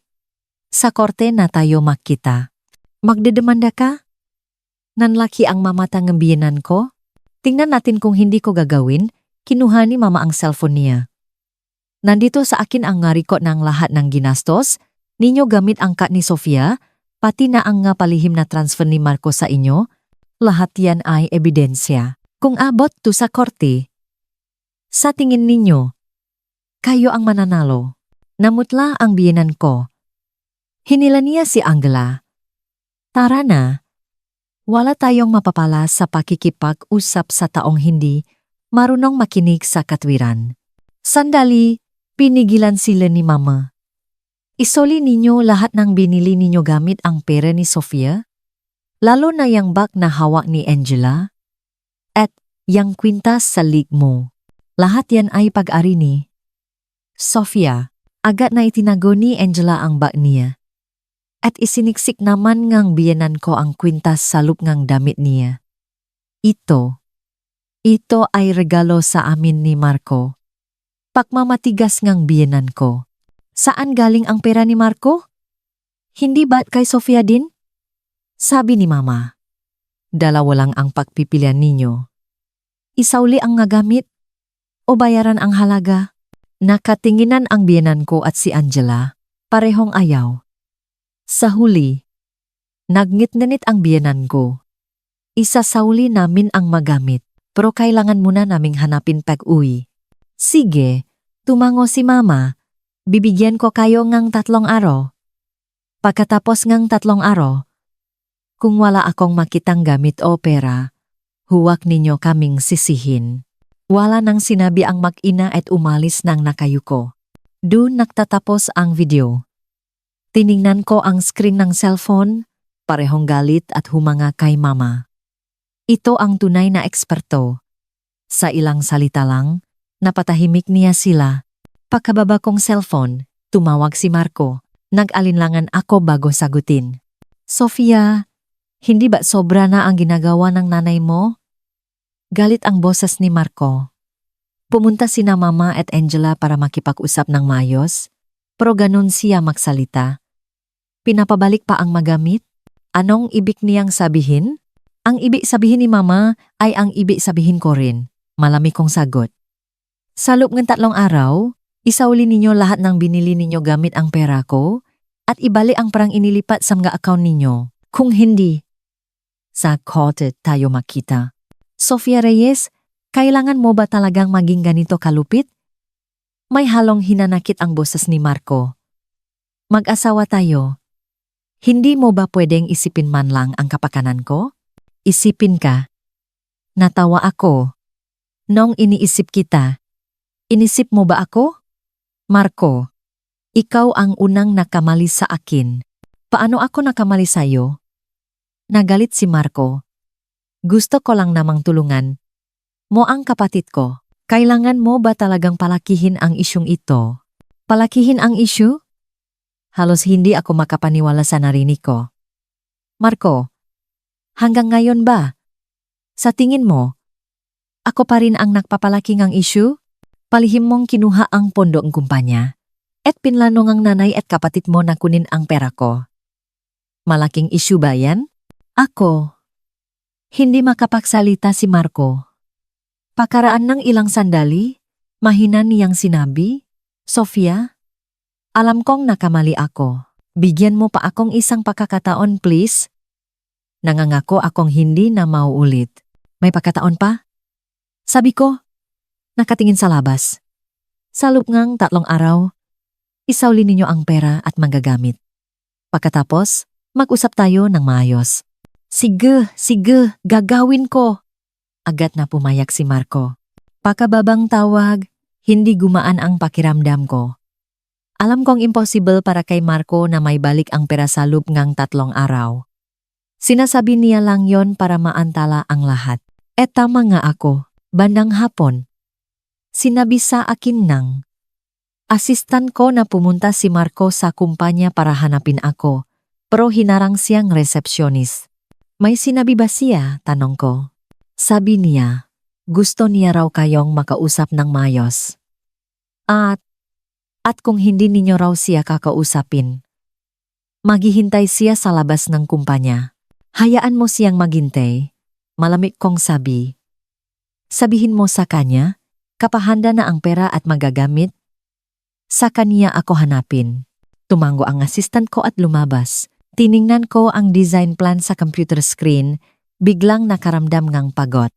sa korte na tayo makita. Magdedemanda ka? Nanlaki ang mamatang ng biyenan ko? Tingnan natin kung hindi ko gagawin, kinuha ni mama ang cellphone niya. Nandito sa akin ang ngariko ng lahat ng ginastos, ninyo gamit ang cut ni Sofia, Pati na ang nga palihim na transfer ni Marco sa inyo, lahat yan ay ebidensya. Kung abot to sa korte, sa tingin ninyo, kayo ang mananalo. Namutla ang biyenan ko. Hinila niya si Angela. Tara na. Wala tayong mapapala sa pakikipag-usap sa taong hindi marunong makinig sa katwiran. Sandali, pinigilan sila ni Mama. Isoli ninyo lahat ng binili ninyo gamit ang pera ni Sofia? Lalo na yang bag na hawak ni Angela? At yang kwintas sa lig mo. Lahat yan ay pag-ari ni Sofia. Agad na itinago ni Angela ang bag niya. At isiniksik naman ngang biyenan ko ang kwintas sa loob ngang damit niya. Ito ay regalo sa amin ni Marco. Pakmamatigas ngang biyenan ko. Saan galing ang pera ni Marco? Hindi ba't kay Sofia din? Sabi ni Mama. Dalawa lang ang pagpipilian ninyo. Isauli ang nagamit o bayaran ang halaga. Nakatinginan ang biyenan ko at si Angela, parehong ayaw. Sa huli, nagnit-nit ang biyenan ko. Isasauli namin ang magamit, pero kailangan muna naming hanapin pag-uwi. Sige, tumango si Mama. Bibigyan ko kayo ngang 3 araw. Pagkatapos ngang 3 araw, kung wala akong makitang gamit o pera, huwag ninyo kaming sisihin. Wala nang sinabi ang mag-ina at umalis nang nakayuko. Doon nagtatapos ang video. Tiningnan ko ang screen ng cellphone, parehong galit at humanga kay Mama. Ito ang tunay na eksperto. Sa ilang salita lang, napatahimik niya sila. Pagkababa kong cellphone, tumawag si Marco. Nag-alinlangan ako bago sagutin. Sofia, hindi ba sobra na ang ginagawa ng nanay mo? Galit ang boses ni Marco. Pumunta sina Mama at Angela para makipag-usap ng maayos, pero ganun siya magsalita. Pinapabalik pa ang magamit? Anong ibig niyang sabihin? Ang ibig sabihin ni Mama ay ang ibig sabihin ko rin. Malami kong sagot. Sa loob ng 3 araw, isauli ninyo lahat ng binili ninyo gamit ang pera ko at ibalik ang parang inilipat sa mga account ninyo. Kung hindi, sa korte tayo makita. Sofia Reyes, kailangan mo ba talagang maging ganito kalupit? May halong hinanakit ang boses ni Marco. Mag-asawa tayo. Hindi mo ba pwedeng isipin man lang ang kapakanan ko? Isipin ka. Natawa ako. Nung iniisip kita, inisip mo ba ako? Marco, ikaw ang unang nakamali sa akin. Paano ako nakamali sa'yo? Nagalit si Marco. Gusto ko lang namang tulungan mo ang kapatid ko. Kailangan mo ba talagang palakihin ang isyong ito? Palakihin ang issue? Halos hindi ako makapaniwala sa narinig ko. Marco, hanggang ngayon ba? Sa tingin mo, ako pa rin ang nagpapalaki ng issue? Palihim mong kinuha ang pondo ng kumpanya at pinlano ng nanay at kapatid mo na kunin ang pera ko. Malaking issue ba yan? Ako. Hindi makapagsalita si Marco. Pakaraan ng ilang sandali, mahina niyang sinabi, Sofia, alam kong nakamali ako. Bigyan mo pa akong isang pagkakataon please. Nangangako akong hindi na mauulit. May pagkataon pa? Sabi ko, nakatingin sa labas. Sa loob ngang 3 araw, isauli ninyo ang pera at magagamit. Pagkatapos, mag-usap tayo ng maayos. Sige, gagawin ko. Agad na pumayag si Marco. Pakababang tawag, hindi gumaan ang pakiramdam ko. Alam kong impossible para kay Marco na may balik ang pera sa loob ngang 3 araw. Sinasabi niya lang yon para maantala ang lahat. Tama nga ako, bandang hapon. Sinabi sa akin ng asistan ko na pumunta si Marco sa kumpanya para hanapin ako, pero hinarang siyang resepsyonis. May sinabi ba siya? Tanong ko. Sabi niya, gusto niya raw kayong makausap ng maayos. At kung hindi ninyo raw siya kakausapin, maghihintay siya sa labas ng kumpanya. Hayaan mo siyang maghintay, malamig kong sabi. Sabihin mo sa kanya, kapahanda na ang pera at magagamit. Sa kanya ako hanapin. Tumango ang assistant ko at lumabas. Tiningnan ko ang design plan sa computer screen, biglang nakaramdam ngang pagod.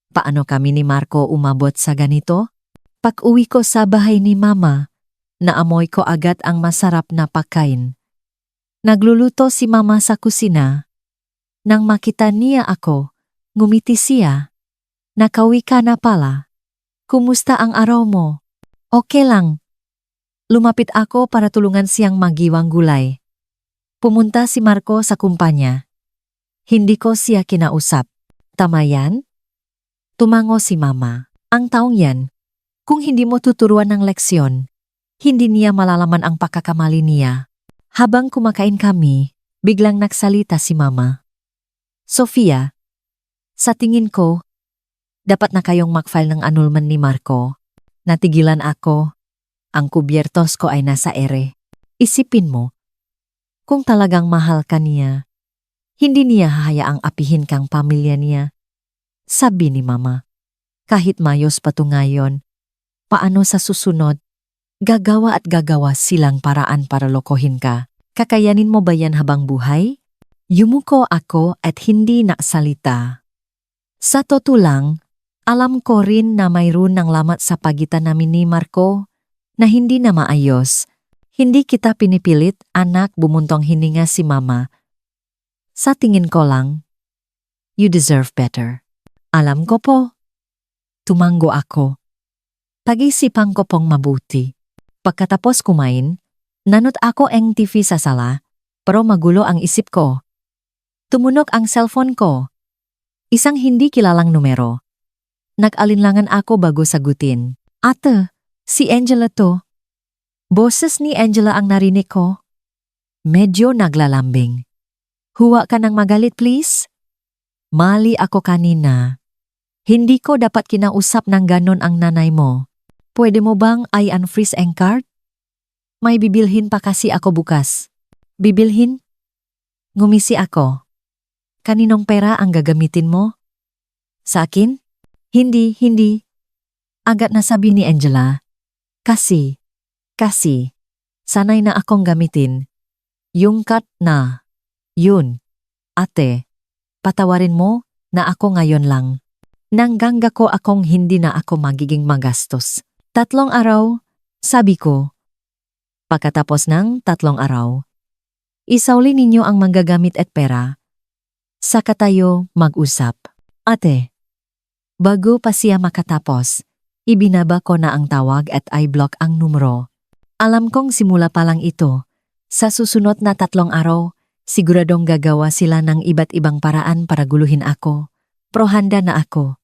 Paano kami ni Marco umabot sa ganito? Pag-uwi ko sa bahay ni Mama, naamoy ko agad ang masarap na pagkain. Nagluluto si Mama sa kusina. Nang makita niya ako, ngumiti siya. Nakauwi ka na pala. Kumusta ang araw mo? Okay lang. Lumapit ako para tulungan siyang magiwang gulay. Pumunta si Marco sa kumpanya. Hindi ko siya kinausap. Tama yan? Tumango si Mama. Ang taong yan, kung hindi mo tuturuan ng leksyon, hindi niya malalaman ang pagkakamali niya. Habang kumakain kami, biglang nagsalita si Mama. Sofia, sa tingin ko, dapat na kayong mag-file ng annulment ni Marco. Natigilan ako. Ang kubyertos ko ay nasa ere. Isipin mo, kung talagang mahal ka niya, hindi niya hahayaang apihin kang pamilya niya. Sabi ni Mama, kahit mayos pa to ngayon, paano sa susunod? Gagawa at gagawa silang paraan para lokohin ka. Kakayanin mo ba yan habang buhay? Yumuko ako at hindi naksalita. Sa totoo lang, alam ko rin na mayroon ng lamat sa pagitan namin ni Marco na hindi na maayos. Hindi kita pinipilit, anak, bumuntong hininga si Mama. Sa tingin ko lang, you deserve better. Alam ko po. Tumango ako. Pag-isipan ko pong mabuti. Pagkatapos kumain, nanot ako ang TV sa sala, pero magulo ang isip ko. Tumunog ang cellphone ko. Isang hindi kilalang numero. Nag-alinlangan ako bago sagutin. Ate, si Angela to. Boses ni Angela ang narinig ko. Medyo naglalambing. Huwa ka nang magalit please? Mali ako kanina. Hindi ko dapat kinausap ng ganon ang nanay mo. Pwede mo bang i-unfreeze ang card? May bibilhin pa kasi ako bukas. Bibilhin? Ngumisi ako. Kaninong pera ang gagamitin mo? Sa akin? Hindi. Agad na sabi ni Angela. Kasi, sanay na akong gamitin. Yung card na. Yun. Ate, patawarin mo na ako ngayon lang. Nanggangga ko akong hindi na ako magiging magastos. 3 araw, sabi ko. Pagkatapos ng 3 araw, isauli ninyo ang manggagamit at pera. Saka tayo mag-usap. Ate, bago pa siya makatapos, ibinaba ko na ang tawag at i-block ang numero. Alam kong simula pa lang ito. Sa susunod na 3 araw, siguradong gagawa sila ng iba't ibang paraan para guluhin ako. Pero handa na ako.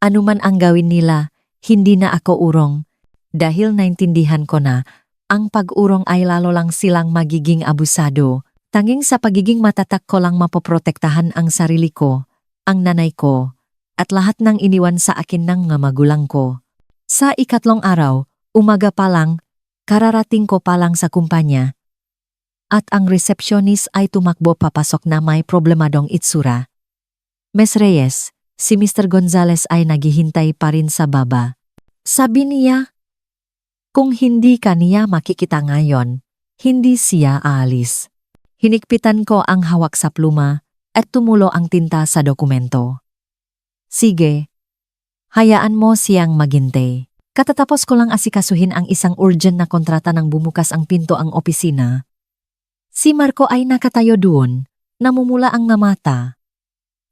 Ano man ang gawin nila, hindi na ako urong. Dahil naintindihan ko na, ang pag-urong ay lalo lang silang magiging abusado. Tanging sa pagiging matatak ko lang mapoprotektahan ang sarili ko, ang nanay ko, at lahat ng iniwan sa akin ng mga magulang ko. Sa 4 araw, umaga pa lang, kararating ko pa lang sa kumpanya. At ang receptionist ay tumakbo papasok na may problemadong itsura. Ms. Reyes, si Mr. Gonzales ay naghihintay pa rin sa baba. Sabi niya, kung hindi ka niya makikita ngayon, hindi siya aalis. Hinikpitan ko ang hawak sa pluma at tumulo ang tinta sa dokumento. Sige, hayaan mo siyang maghintay. Katatapos ko lang asikasuhin ang isang urgent na kontrata nang bumukas ang pinto ang opisina. Si Marco ay nakatayo doon, namumula ang mata.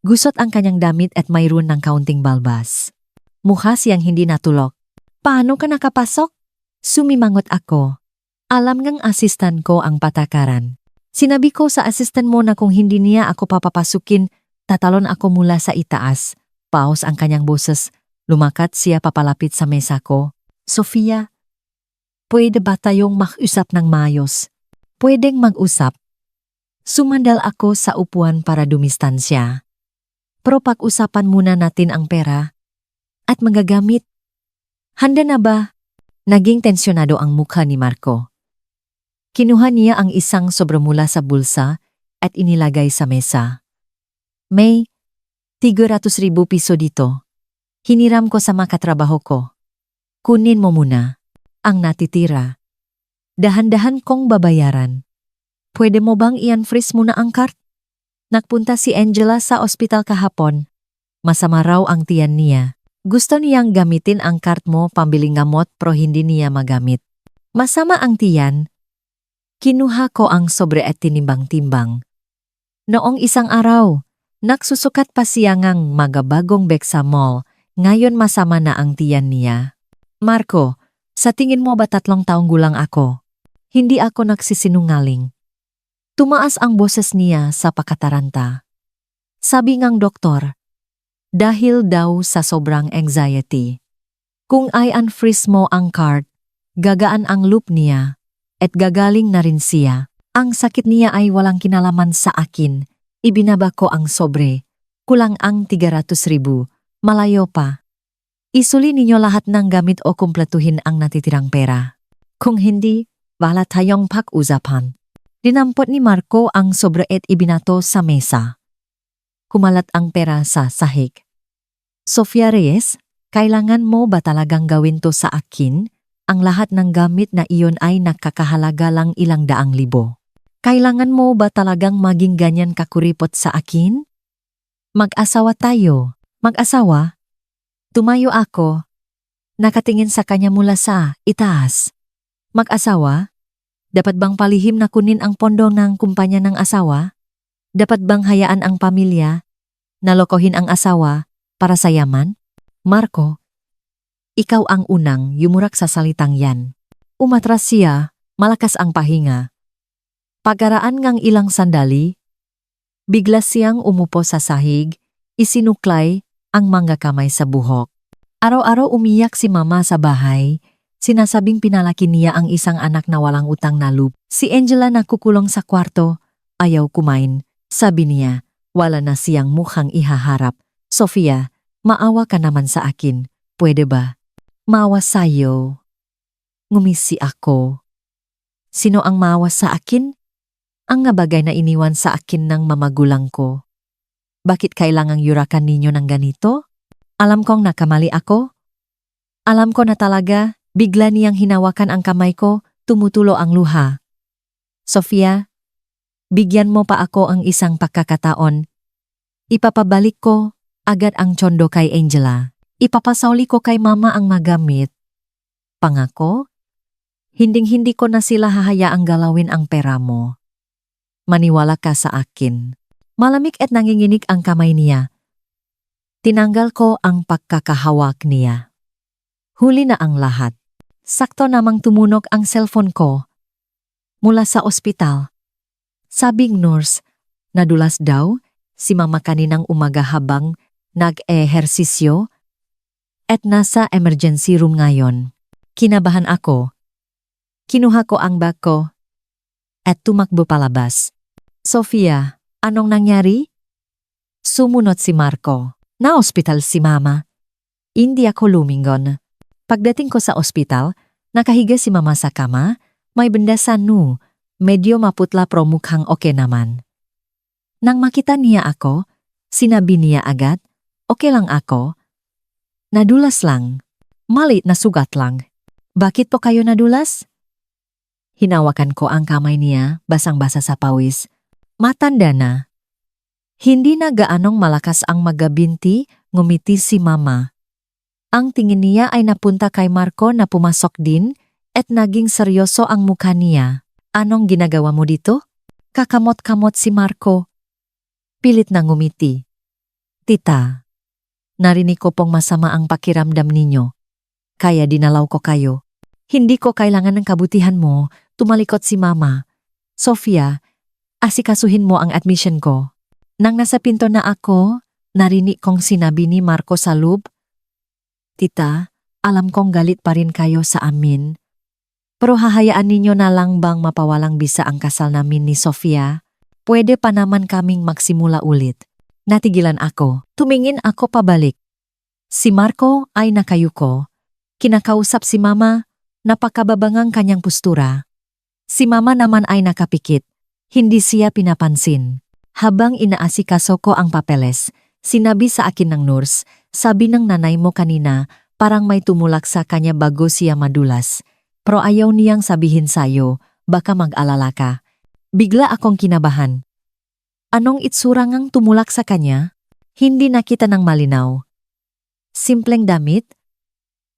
Gusot ang kanyang damit at mayroon ng kaunting balbas. Mukha siyang hindi natulog. Paano ka nakapasok? Sumimangot ako. Alam ngang asistan ko ang patakaran. Sinabi ko sa asistan mo na kung hindi niya ako papapasukin, tatalon ako mula sa itaas. Paus ang kanyang boses. Lumakat siya papalapit sa mesa ko. Sofia, pwede ba tayong mag-usap ng maayos? Pwedeng mag-usap. Sumandal ako sa upuan para dumistansya. Pero pag-usapan muna natin ang pera at magagamit. Handa na ba? Naging tensyonado ang mukha ni Marco. Kinuha niya ang isang sobra mula sa bulsa at inilagay sa mesa. May 300,000 piso dito. Hiniram ko sa makatrabaho ko. Kunin mo muna ang natitira. Dahan-dahan kong babayaran. Pwede mo bang i-unfreeze muna ang card? Nagpunta si Angela sa ospital kahapon. Masama raw ang tiyan niya. Gusto niyang gamitin ang card mo pambiling gamot pero hindi niya magamit. Masama ang tiyan. Kinuha ko ang sobre at tinimbang-timbang. Noong isang araw, nagsusukat pa siya ngang magabagong Bexamol. Ngayon masama na ang tiyan niya. Marco, sa tingin mo ba 3 taong gulang ako? Hindi ako nagsisinungaling. Tumaas ang boses niya sa pakataranta. Sabi ngang doktor, dahil daw sa sobrang anxiety. Kung i-unfreeze mo ang card, gagaan ang loop niya at gagaling na rin siya. Ang sakit niya ay walang kinalaman sa akin. Ibinaba ko ang sobre. Kulang ang 300,000. Malayo pa. Isuli ninyo lahat ng gamit o kumpletuhin ang natitirang pera. Kung hindi, wala tayong pag-usapan. Dinampot ni Marco ang sobre at ibinato sa mesa. Kumalat ang pera sa sahig. Sofia Reyes, kailangan mo ba talagang gawin to sa akin? Ang lahat ng gamit na iyon ay nakakahalaga lang ilang daang libo. Kailangan mo ba talagang maging ganyan kakuripot sa akin? Mag-asawa tayo. Mag-asawa? Tumayo ako. Nakatingin sa kanya mula sa itaas. Mag-asawa? Dapat bang palihim na kunin ang pondo ng kumpanya ng asawa? Dapat bang hayaan ang pamilya? Nalokohin ang asawa para sa yaman? Marco, ikaw ang unang yumurak sa salitang yan. Umatras siya, malakas ang pahinga. Pagkaraan ngang ilang sandali, bigla siyang umupo sa sahig, isinuklay ang mga kamay sa buhok. Araw-araw umiyak si mama sa bahay. Sinasabing pinalaki niya ang isang anak na walang utang na loob. Si Angela nakukulong sa kwarto. Ayaw kumain. Sabi niya, wala na siyang mukhang ihaharap. Sofia, maawa ka naman sa akin. Pwede ba? Maawa sa'yo. Ngumisi ako. Sino ang maawa sa akin? Ang nga bagay na iniwan sa akin ng mamagulang ko. Bakit kailangang yurakan ninyo ng ganito? Alam kong nakamali ako. Alam ko na talaga. Bigla niyang hinawakan ang kamay ko, tumutulo ang luha. Sofia, bigyan mo pa ako ang isang pagkakataon. Ipapabalik ko agad ang tsondo kay Angela. Ipapasauli ko kay mama ang magamit. Pangako? Hinding-hindi ko na sila hahayaang galawin ang pera mo. Maniwala ka sa akin. Malamig at nanginginig ang kamay niya. Tinanggal ko ang pagkakahawak niya. Huli na ang lahat. Sakto namang tumunog ang cellphone ko. Mula sa ospital. Sabing nurse, nadulas daw si mama kaninang umaga habang nag-ehersisyo at nasa emergency room ngayon. Kinabahan ako. Kinuha ko ang bag ko at tumakbo palabas. Sofia, anong nangyari? Sumunod si Marco. Na-ospital si mama. Hindi ako lumingon. Pagdating ko sa ospital, nakahiga si mama sa kama, may benda sa noo, medyo maputla pero mukhang okay naman. Nang makita niya ako, sinabi niya agad, okay lang ako. Nadulas lang. Malit na sugat lang. Bakit po kayo nadulas? Hinawakan ko ang kamay niya, basang-basa sa pawis. Matanda na. Hindi na gaanong malakas ang magabinti, ngumiti si mama. Ang tingin niya ay napunta kay Marco na pumasok din at naging seryoso ang mukha niya. Anong ginagawa mo dito? Kakamot-kamot si Marco. Pilit na ngumiti. Tita, narinig ko pong masama ang pakiramdam ninyo. Kaya dinalaw ko kayo. Hindi ko kailangan ng kabutihan mo, tumalikot si mama. Sofia, asikasuhin mo ang admission ko. Nang nasa pinto na ako, narinig kong sinabi ni Marco sa loob, Tita, alam kong galit pa rin kayo sa amin. Pero hahayaan ninyo na lang bang mapawalang bisa ang kasal namin ni Sofia? Pwede pa naman kaming magsimula ulit. Natigilan ako. Tumingin ako pabalik. Si Marco ay nakayuko. Kinakausap si mama, napakababangang kanyang postura. Si mama naman ay nakapikit. Hindi siya pinapansin. Habang inaasikaso ko ang papeles, sinabi sa akin ng nurse, sabi ng nanay mo kanina, parang may tumulak sa kanya bago siya madulas. Pero ayaw niyang sabihin sa'yo, baka mag-alala ka. Bigla akong kinabahan. Anong itsura ngang tumulak sa kanya? Hindi nakita ng malinaw. Simpleng damit,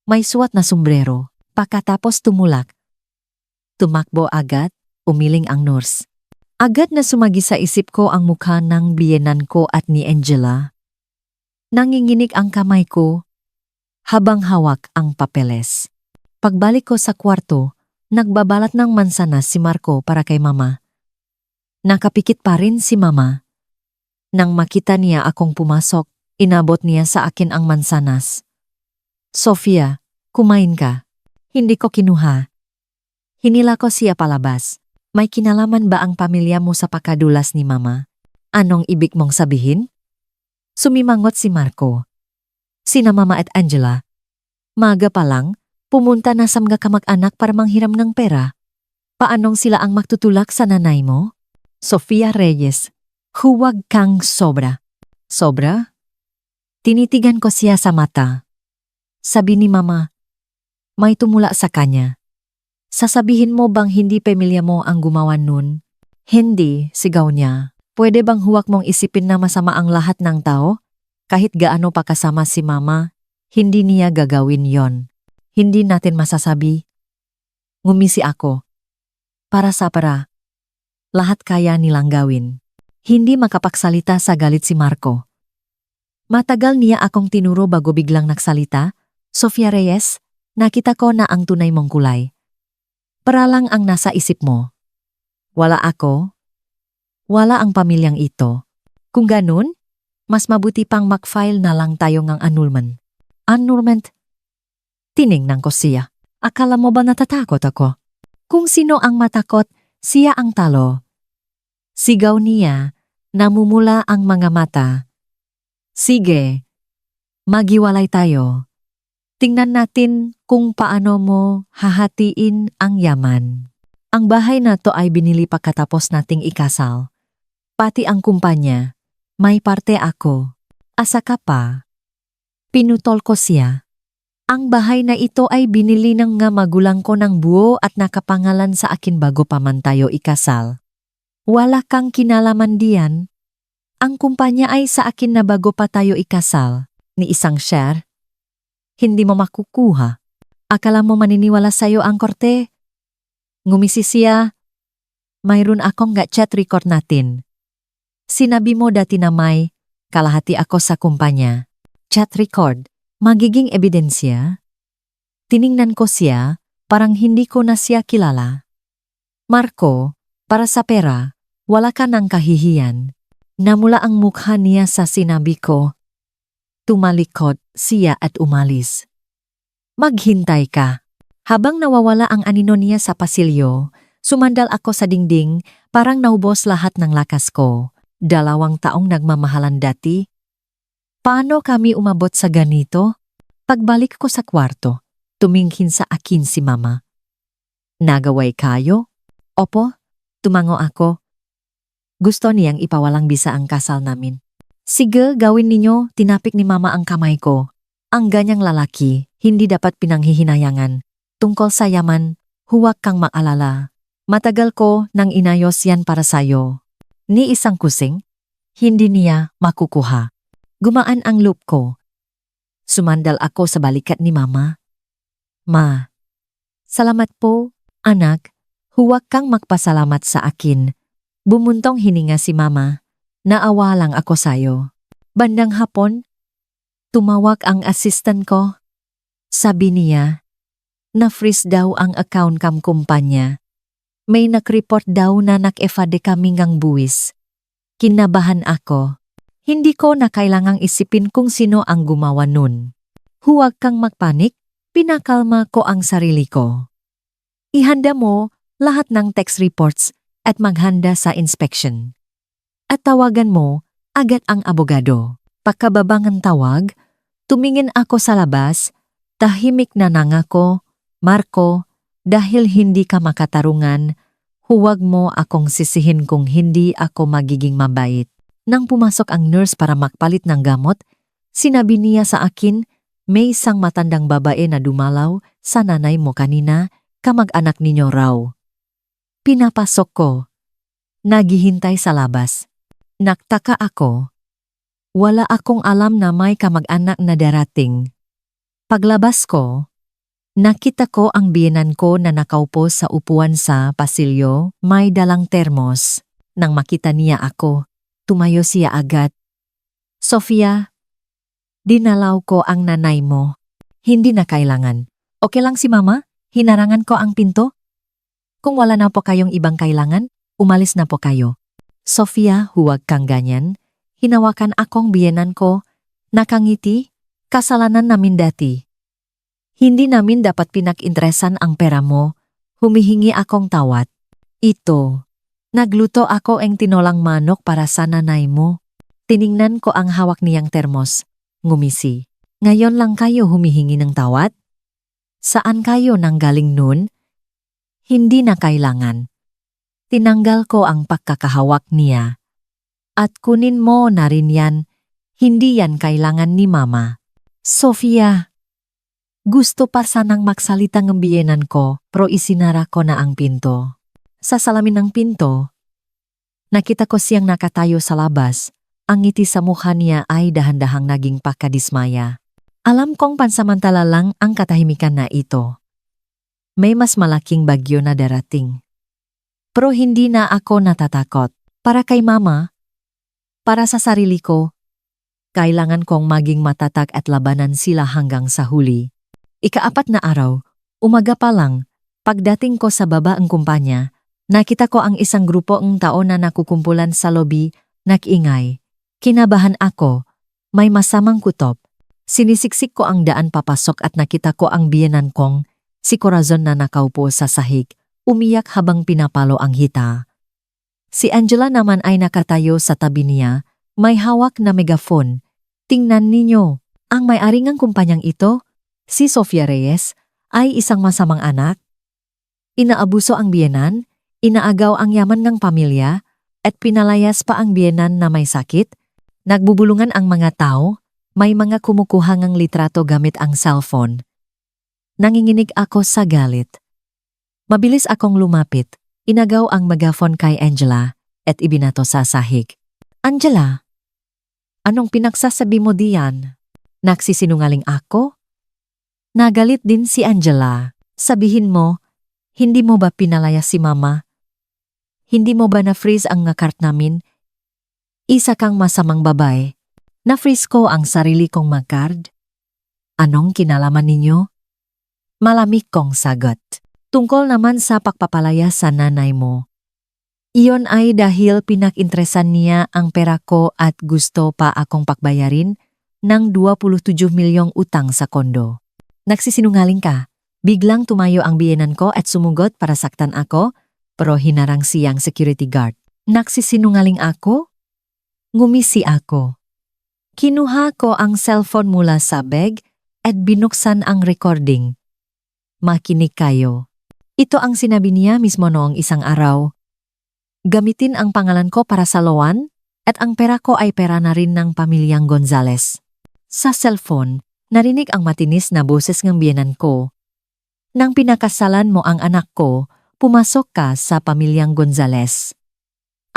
may suot na sombrero, pagkatapos tumulak. Tumakbo agad, umiling ang nurse. Agad na sumagi sa isip ko ang mukha ng biyenan ko at ni Angela. Nanginginig ang kamay ko habang hawak ang papeles. Pagbalik ko sa kwarto, nagbabalat ng mansanas si Marco para kay mama. Nakapikit pa rin si mama. Nang makita niya akong pumasok, inabot niya sa akin ang mansanas. Sofia, kumain ka. Hindi ko kinuha. Hinila ko siya palabas. May kinalaman ba ang pamilya mo sa pagkadulas ni mama? Anong ibig mong sabihin? Sumimangot si Marco. Sina mama at Angela. Maga pa lang, pumunta na sa mga kamag-anak para manghiram ng pera. Paanong sila ang magtutulak sa nanay mo? Sofia Reyes, huwag kang sobra. Sobra? Tinitigan ko siya sa mata. Sabi ni mama, may tumula sa kanya. Sasabihin mo bang hindi pamilya mo ang gumawa nun? Hindi, sigaw niya. Pwede bang huwag mong isipin na masama ang lahat ng tao? Kahit gaano pa kasama si mama, hindi niya gagawin yon. Hindi natin masasabi. Ngumisi ako. Para sa para. Lahat kaya nilang gawin. Hindi makapagsalita sa galit si Marco. Matagal niya akong tinuro bago biglang nagsalita. Sofia Reyes, nakita ko na ang tunay mong kulay. Para lang ang nasa isip mo. Wala ako. Wala ang pamilyang ito. Kung ganun, mas mabuti pang mag-file na lang tayo ng annulment. Annulment? Tiningnan ko siya. Akala mo ba natatakot ako? Kung sino ang matakot, siya ang talo. Sigaw niya, namumula ang mga mata. Sige, maghiwalay tayo. Tingnan natin kung paano mo hahatiin ang yaman. Ang bahay na to ay binili pagkatapos nating ikasal. Pati ang kumpanya, may parte ako. Asa ka pa? Pinutol ko siya. Ang bahay na ito ay binili ng nga magulang ko ng buo at nakapangalan sa akin bago pa man tayo ikasal. Wala kang kinalaman diyan. Ang kumpanya ay sa akin na bago pa tayo ikasal, ni isang share. Hindi mo makukuha. Akala mo maniniwala sa'yo ang korte? Ngumisi siya. Mayroon akong chat record natin. Sinabi mo dati na may kalahati ako sa kumpanya. Chat record, magiging ebidensya? Tiningnan ko siya, parang hindi ko na siya kilala. Marco, para sa pera, wala ka ng kahihiyan. Namula ang mukha niya sa sinabi ko. Tumalikod siya at umalis. Maghintay ka. Habang nawawala ang anino niya sa pasilyo, sumandal ako sa dingding, parang naubos lahat ng lakas ko. 2 taong nagmamahalan dati. Paano kami umabot sa ganito? Pagbalik ko sa kwarto, tumingin sa akin si mama. Nagaway kayo? Opo, tumango ako. Gusto niyang ipawalang bisa ang kasal namin. Sige, gawin ninyo, tinapik ni mama ang kamay ko. Ang ganyang lalaki, hindi dapat pinanghihinayangan. Tungkol sa yaman, huwag kang maalala. Matagal ko nang inayos yan para sayo. Ni isang kusing, hindi niya makukuha. Gumaan ang loob ko. Sumandal ako sa balikat ni mama. Ma, salamat po, anak. Huwag kang magpasalamat sa akin. Bumuntong hininga si mama. Naawa lang ako sayo. Bandang hapon, tumawag ang assistant ko. Sabi niya, na-freeze daw ang account kam kumpanya. May nakreport daw na nak-efade kami ngang buwis. Kinabahan ako. Hindi ko na kailangang isipin kung sino ang gumawa nun. Huwag kang magpanik, pinakalma ko ang sarili ko. Ihanda mo lahat ng tax reports at maghanda sa inspection. At tawagan mo agad ang abogado. Pagkababangan tawag, tumingin ako sa labas, tahimik na nangako, Marco, dahil hindi ka makatarungan, huwag mo akong sisihin kung hindi ako magiging mabait. Nang pumasok ang nurse para magpalit ng gamot, sinabi niya sa akin, may isang matandang babae na dumalaw sa nanay mo kanina, kamag-anak ninyo raw. Pinapasok ko. Naghihintay sa labas. Naktaka ako. Wala akong alam na may kamag-anak na darating. Paglabas ko, nakita ko ang biyenan ko na nakaupo sa upuan sa pasilyo, may dalang termos. Nang makita niya ako, tumayo siya agad. Sofia, dinalaw ko ang nanay mo. Hindi na kailangan. Okay lang si mama? Hinarangan ko ang pinto? Kung wala na po kayong ibang kailangan, umalis na po kayo. Sofia, huwag kang ganyan. Hinawakan akong biyenan ko. Nakangiti, kasalanan namin dati. Hindi namin dapat pinag-interesan ang pera mo. Humihingi akong tawad. Ito, nagluto ako ang tinolang manok para sa nanay mo. Tiningnan ko ang hawak niyang termos. Ngumisi. Ngayon lang kayo humihingi ng tawad? Saan kayo nanggaling nun? Hindi na kailangan. Tinanggal ko ang pagkakahawak niya. At kunin mo na rin yan. Hindi yan kailangan ni mama. Sofia, gusto pa sanang magsalita ng biyenan ko, pero isinara ko na ang pinto. Sa salamin ng pinto, nakita ko siyang nakatayo sa labas. Ang ngiti sa mukha niya ay dahan-dahang naging pakadismaya. Alam kong pansamantala lang ang katahimikan na ito. May mas malaking bagyo na darating. Pero hindi na ako natatakot. Para kay mama, para sa sarili ko, kailangan kong maging matatag at labanan sila hanggang sa huli. Ika-4 na araw, umaga pa lang, pagdating ko sa baba ang kumpanya, nakita ko ang isang grupo ng tao na nakukumpulan sa lobby, nag-ingay. Kinabahan ako, may masamang kutob. Sinisiksik ko ang daan papasok at nakita ko ang biyenan kong, si Corazon na nakaupo sa sahig, umiyak habang pinapalo ang hita. Si Angela naman ay nakatayo sa tabi niya, may hawak na megaphone. Tingnan ninyo, ang may-ari ng kumpanyang ito, si Sofia Reyes, ay isang masamang anak. Inaabuso ang biyenan, inaagaw ang yaman ng pamilya, at pinalayas pa ang biyenan na may sakit. Nagbubulungan ang mga tao, may mga kumukuha ng litrato gamit ang cellphone. Nanginginig ako sa galit. Mabilis akong lumapit, inagaw ang megaphone kay Angela, at ibinato sa sahig. Angela, anong pinagsasabi mo diyan? Nagsisinungaling ako? Nagalit din si Angela. Sabihin mo, hindi mo ba pinalaya si mama? Hindi mo ba na-freeze ang card namin? Isa kang masamang babae. Na-freeze ko ang sarili kong card. Anong kinalaman ninyo? Malamig kong sagot. Tungkol naman sa pagpapalaya sa nanay mo. Iyon ay dahil pinag-interesan niya ang pera ko at gusto pa akong pakbayarin ng 27 milyong utang sa kondo. Nagsisinungaling ka. Biglang tumayo ang biyenan ko at sumugot para saktan ako, pero hinarang siyang security guard. Nagsisinungaling ako? Ngumisi ako. Kinuha ko ang cellphone mula sa bag at binuksan ang recording. Makinig kayo. Ito ang sinabi niya mismo noong isang araw. Gamitin ang pangalan ko para sa loan at ang pera ko ay pera na rin ng pamilyang Gonzales. Sa cellphone, narinig ang matinis na boses ng biyenan ko. Nang pinakasalan mo ang anak ko, pumasok ka sa pamilyang Gonzales.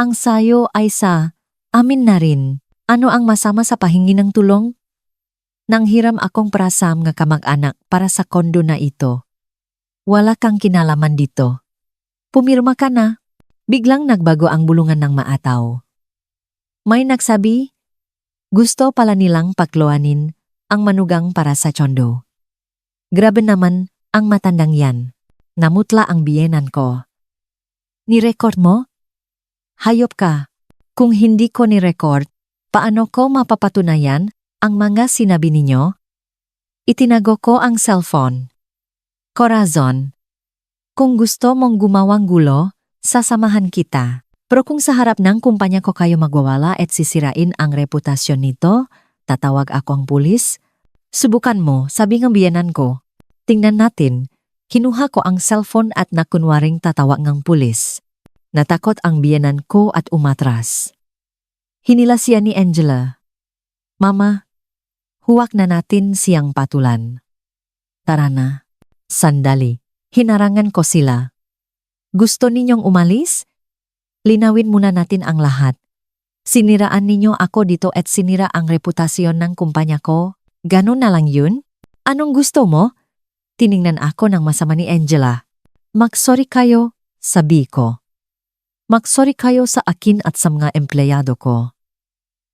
Ang sayo ay sa amin na rin. Ano ang masama sa pahingi ng tulong? Nanghiram akong prasam nga kamag-anak para sa kondo na ito. Wala kang kinalaman dito. Pumirma ka na. Biglang nagbago ang bulungan ng maataw. May nagsabi, gusto pala nilang pakluanin ang manugang para sa tsondo. Grabe naman ang matandang yan. Namutla ang biyenan ko. Ni-record mo? Hayop ka. Kung hindi ko ni-record, paano ko mapapatunayan ang mga sinabi ninyo? Itinago ko ang cellphone. Corazon, kung gusto mong gumawang gulo, sasamahan kita. Pero kung sa harap ng kumpanya ko kayo magwawala at sisirain ang reputasyon nito, tatawag ako ang pulis. Subukan mo, sabi ng biyenan ko. Tingnan natin, kinuha ko ang cellphone at nakunwaring tatawag ng pulis. Natakot ang biyenan ko at umatras. Hinila siya ni Angela. Mama, huwag na natin siyang patulan. Tara na. Sandali. Hinarangan ko sila. Gusto ninyong umalis? Linawin muna natin ang lahat. Siniraan ninyo ako dito at sinira ang reputasyon ng kumpanya ko. Ganun na lang yun? Anong gusto mo? Tiningnan ako ng masama ni Angela. Mag-sorry kayo, sabi ko. Mag-sorry kayo sa akin at sa mga empleyado ko.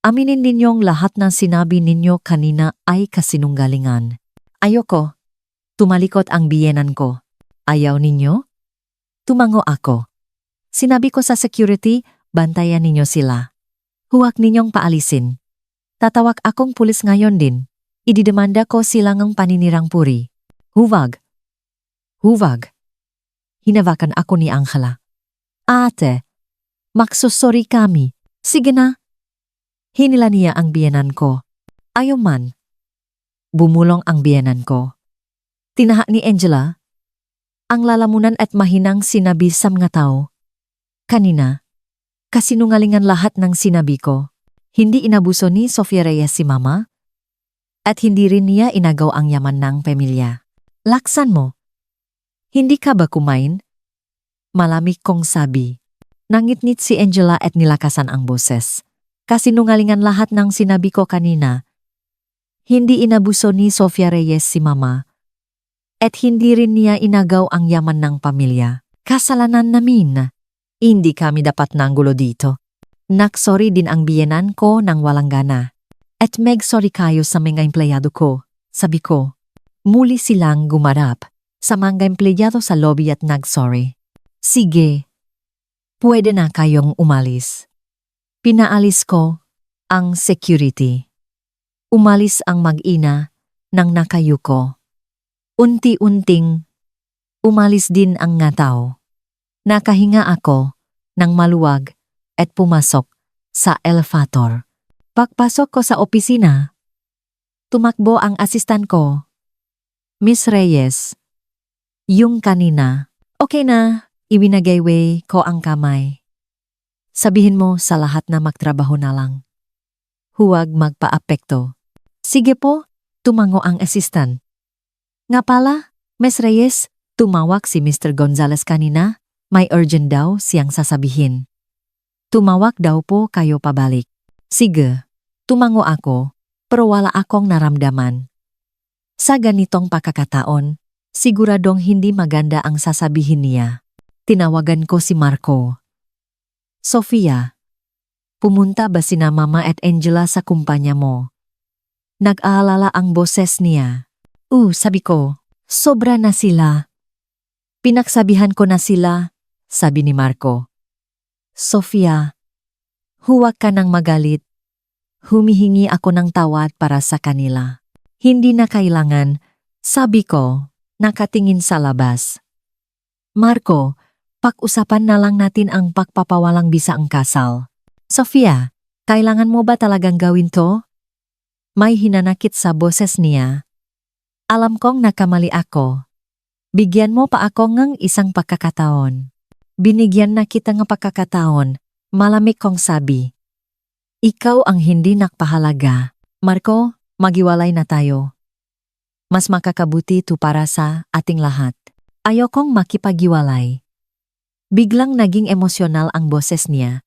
Aminin ninyong lahat ng sinabi ninyo kanina ay kasinunggalingan. Ayoko. Tumalikot ang biyenan ko. Ayaw ninyo? Tumango ako. Sinabi ko sa security, bantayan ninyo sila. Huwag ninyong paalisin. Tatawag akong pulis ngayon din. Ididemanda ko silang ng paninirang puri. Huwag. Huwag. Hinawakan ako ni Angela. Ate, magsusori kami. Sige na. Hinila niya ang biyenan ko. Ayaw man. Bumulong ang biyenan ko. Tinaha ni Angela ang lalamunan at mahinang sinabi sa mga tao. Kanina, kasinungalingan lahat ng sinabi ko. Hindi inabuso ni Sofia Reyes si Mama at hindi rin niya inagaw ang yaman ng pamilya. Laksan mo. Hindi ka ba kumain? Malamig kong sabi. Nangitnit si Angela at nilakasan ang boses. Kasinungalingan lahat ng sinabi ko kanina. Hindi inabuso ni Sofia Reyes si Mama at hindi rin niya inagaw ang yaman ng pamilya. Kasalanan namin. Hindi kami dapat nanggulo dito. Nagsorry din ang biyenan ko nang walang gana. At mag-sorry kayo sa mga empleyado ko, sabi ko. Muli silang gumarap sa mga empleyado sa lobby at nag-sorry. Sige, pwede na kayong umalis. Pinaalis ko ang security. Umalis ang mag-ina ng nakayuko. Unti-unting umalis din ang nga tao. Nakahinga ako ng maluwag at pumasok sa elevator. Pagpasok ko sa opisina, tumakbo ang asistan ko. Miss Reyes, yung kanina, okay na, iwinagay ko ang kamay. Sabihin mo sa lahat na magtrabaho na lang. Huwag magpa-apekto. Sige po, tumango ang asistan. Nga pala, Miss Reyes, tumawag si Mr. Gonzales kanina. May urgent daw siyang sasabihin. Tumawag daw po kayo pabalik. Sige, tumango ako, pero wala akong naramdaman. Sa ganitong pagkakataon, siguradong hindi maganda ang sasabihin niya. Tinawagan ko si Marco. Sofia, pumunta ba sina Mama at Angela sa kumpanya mo? Nag-aalala ang boses niya. Sabi ko, sobra na sila. Pinagsabihan ko na sila. Sabi ni Marco. Sofia, huwag ka nang magalit. Humihingi ako ng tawad para sa kanila. Hindi na kailangan, sabi ko, nakatingin sa labas. Marco, pag-usapan na lang natin ang pagpapawalang bisa ang kasal. Sofia, kailangan mo ba talagang gawin to? May hinanakit sa boses niya. Alam kong nakamali ako. Bigyan mo pa ako ng isang pagkakataon. Binigyan na kita ng pagkakataon, malamig kong sabi. Ikaw ang hindi nakpahalaga. Marco, magiwalay na tayo. Mas makakabuti ito para sa ating lahat. Ayokong makipaghiwalay. Biglang naging emosyonal ang boses niya.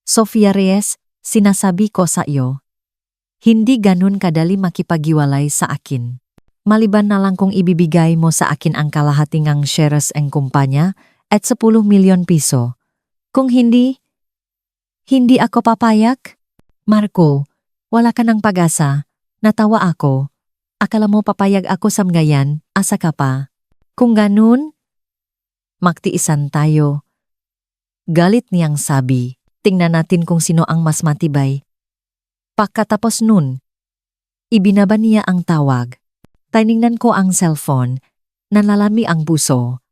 Sofia Reyes, sinasabi ko sa iyo. Hindi ganun kadali makipaghiwalay sa akin. Maliban na lang kung ibibigay mo sa akin ang kalahating ang shares ng kumpanya, at 10 milyon piso. Kung hindi ako papayag? Marco, wala ka ng pag-asa. Natawa ako. Akala mo papayag ako sa ngayon, asa ka pa. Kung ganun, magtiisan tayo. Galit niyang sabi, tingnan natin kung sino ang mas matibay. Pagkatapos nun, ibinaba niya ang tawag. Tiningnan ko ang cellphone, nalalami ang puso.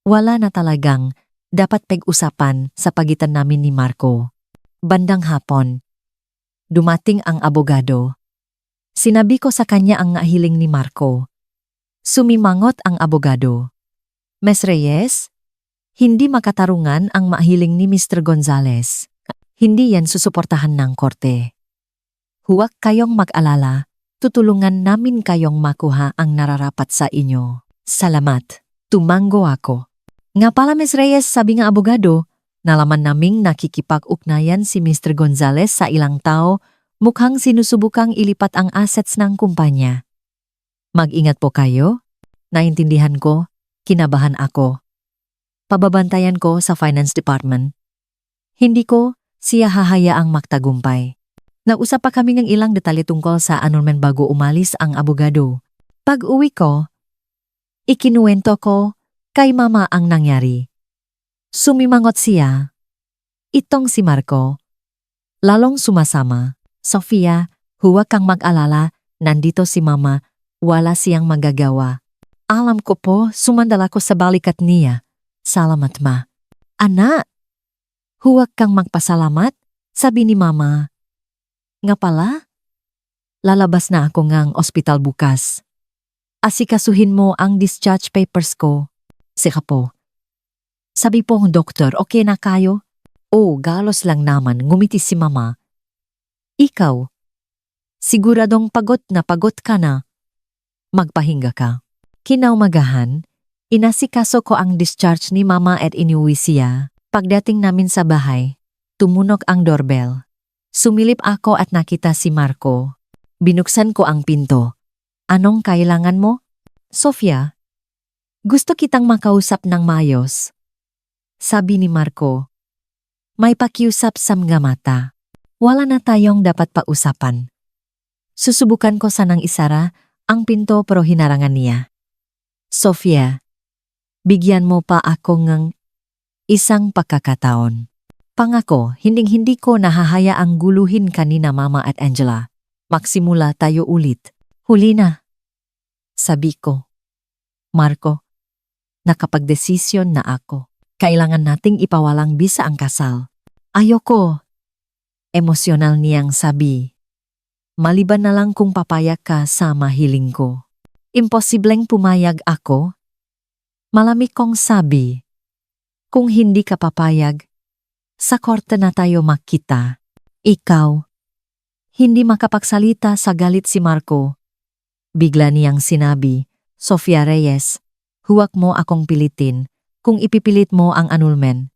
Wala na talagang dapat pag-usapan sa pagitan namin ni Marco. Bandang hapon, dumating ang abogado. Sinabi ko sa kanya ang hiling ni Marco. Sumimangot ang abogado. Ms. Reyes, hindi makatarungan ang mahiling ni Mr. Gonzales. Hindi yan susuportahan ng korte. Huwag kayong mag-alala, tutulungan namin kayong makuha ang nararapat sa inyo. Salamat, tumango ako. Nga pala Ms. Reyes, sabi nga abogado, Nalaman naming nakikipag-ugnayan si Mr. Gonzales sa ilang tao, mukhang sinusubukang ilipat ang assets ng kumpanya. Mag-ingat po kayo. Naintindihan ko, kinabahan ako. Pababantayan ko sa finance department. Hindi ko siya hahayaang magtagumpay. Nag-usap pa kami ng ilang detalye tungkol sa annulment bago umalis ang abogado. Pag-uwi ko, ikinuwento ko kay mama ang nangyari. Sumimangot siya. Itong si Marco. Lalong sumasama. Sofia, huwag kang mag-alala, nandito si mama, wala siyang magagawa. Alam ko po, sumandala ko sa balikat niya. Salamat ma. Anak, huwag kang magpasalamat, sabi ni mama. Nga pala, lalabas na ako ngang ospital bukas. Asikasuhin mo ang discharge papers ko. Sika po. Sabi po ng doktor, okay na kayo? Oh, galos lang naman, ngumiti si mama. Ikaw, siguradong pagod ka na. Magpahinga ka. Kinaumagahan, inasikaso ko ang discharge ni mama at inuwi siya. Pagdating namin sa bahay, tumunog ang doorbell. Sumilip ako at nakita si Marco. Binuksan ko ang pinto. Anong kailangan mo? Sofia, gusto kitang makausap ng maayos. Sabi ni Marco. May pakiusap sa mga mata. Wala na tayong dapat pausapan. Susubukan ko sanang isara ang pinto pero hinarangan niya. Sofia, bigyan mo pa ako ng isang pagkakataon. Pangako, hinding-hindi ko nahahayaang guluhin kanina Mama at Angela. Magsimula tayo ulit. Huli na. Sabi ko. Marco, nakapagdesisyon na ako. Kailangan nating ipawalang bisa ang kasal. Ayoko. Emosyonal niyang sabi. Maliban na lang kung papayag ka sa mahiling ko. Imposibleng pumayag ako. Malamig kong sabi. Kung hindi ka papayag, sa korte na tayo makita. Ikaw. Hindi makapagsalita sa galit si Marco. Bigla niyang sinabi, Sofia Reyes, huwag mo akong pilitin kung ipipilit mo ang annulment.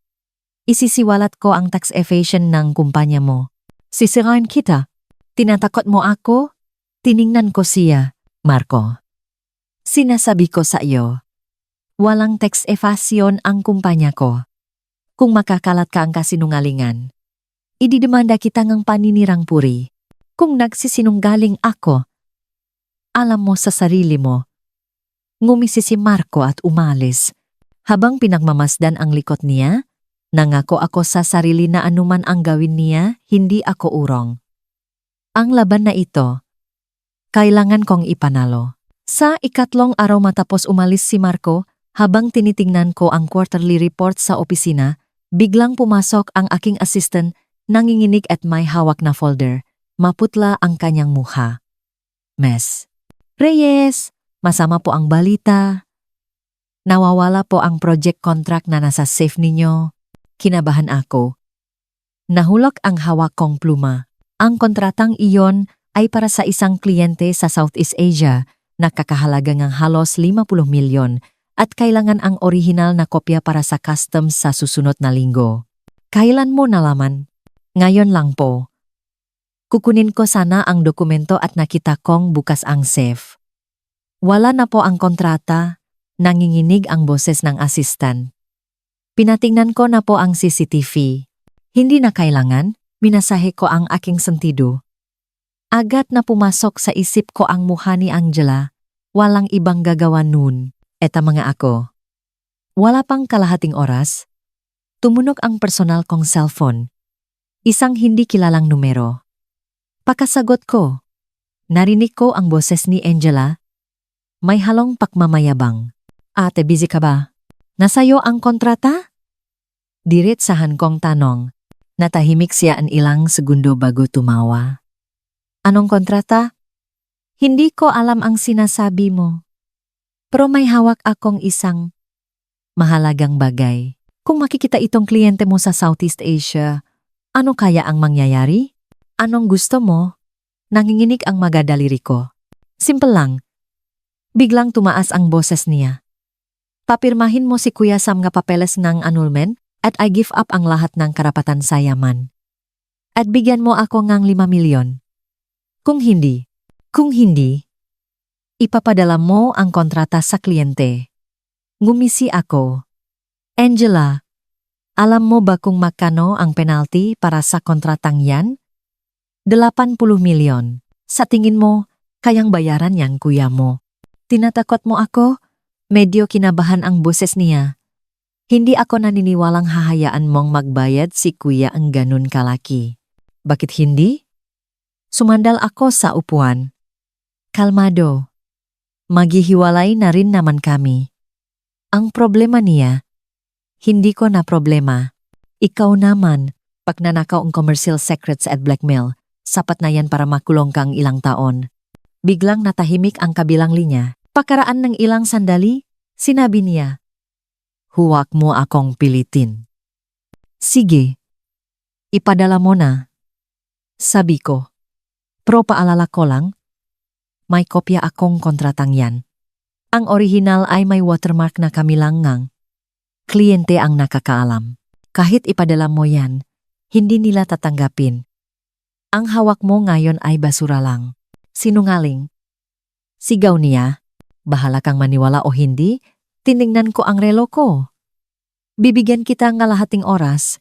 Isisiwalat ko ang tax evasion ng kumpanya mo. Sisirain kita. Tinatakot mo ako? Tiningnan ko siya, Marco. Sinasabi ko sa iyo, walang tax evasion ang kumpanya ko. Kung makakalat ka ang kasinungalingan, ididemanda kita ng paninirang puri. Kung nagsisinunggaling ako, alam mo sa sarili mo. Ngumisi si Marco at umalis. Habang pinagmamasdan ang likod niya, nangako ako sa sarili na anuman ang gawin niya, hindi ako urong. Ang laban na ito, kailangan kong ipanalo. Sa ikatlong araw matapos umalis si Marco, habang tinitingnan ko ang quarterly report sa opisina, biglang pumasok ang aking assistant, nanginginig at may hawak na folder. Maputla ang kanyang mukha. Miss Reyes, masama po ang balita. Nawawala po ang project contract na nasa safe ninyo. Kinabahan ako. Nahulog ang hawak kong pluma. Ang kontratang iyon ay para sa isang kliyente sa Southeast Asia na kakahalaga ng halos 50 milyon at kailangan ang orihinal na kopya para sa customs sa susunod na linggo. Kailan mo nalaman? Ngayon lang po. Kukunin ko sana ang dokumento at nakita kong bukas ang safe. Wala na po ang kontrata, nanginginig ang boses ng assistant. Pinatingnan ko na po ang CCTV. Hindi na kailangan, minasahe ko ang aking sentido. Agad na pumasok sa isip ko ang mukha ni Angela. Walang ibang gagawa nun. Eta mga ako. Wala pang kalahating oras. Tumunog ang personal kong cellphone. Isang hindi kilalang numero. Pakasagot ko. Narinig ko ang boses ni Angela. May halong pakmamayabang. Ate, busy ka ba? Nasayo ang kontrata? Diretsahan kong tanong. Natahimik siya ang ilang segundo bago tumawa. Anong kontrata? Hindi ko alam ang sinasabi mo. Pero may hawak akong isang mahalagang bagay. Kung makikita itong kliyente mo sa Southeast Asia, ano kaya ang mangyayari? Anong gusto mo? Nanginginig ang magadaliri ko. Simple lang. Biglang tumaas ang boses niya. Papirmahin mo si Kuya sa mga papeles ng annulment At I give up ang lahat ng karapatan sa yaman. At bigyan mo ako ng 5 milyon. Kung hindi, ipapadala mo ang kontrata sa kliyente. Ngumisi ako. Angela, alam mo ba kung magkano ang penalty para sa kontratang yan? 80 milyon. Sa tingin mo, kayang bayaran yan kuya mo. Tinatakot mo ako? Medyo kinabahan ang boses niya. Hindi ako naniniwalang hahayaan mong magbayad si kuya ang ganun kalaki. Bakit hindi? Sumandal ako sa upuan. Kalmado. Maghihiwalay na rin naman kami. Ang problema niya, hindi ko na problema. Ikaw naman, pagnanakaw ang commercial secrets at blackmail, sapat na yan para makulong kang ilang taon. Biglang natahimik ang kabilang linya. Pakaraan ng ilang sandali, sinabi niya, huwag mo akong pilitin. Sige, ipadala mo na. Sabi ko, pero paalala ko lang, may kopya akong kontratang yan. Ang orihinal ay may watermark na kami lang ngang. Kliyente ang nakakaalam. Kahit ipadala mo yan, hindi nila tatanggapin. Ang hawak mo ngayon ay basura lang. Sinungaling. Sigaw niya, bahala kang maniwala o hindi, tiningnan ko ang relo ko. Bibigyan kita ng lahating oras.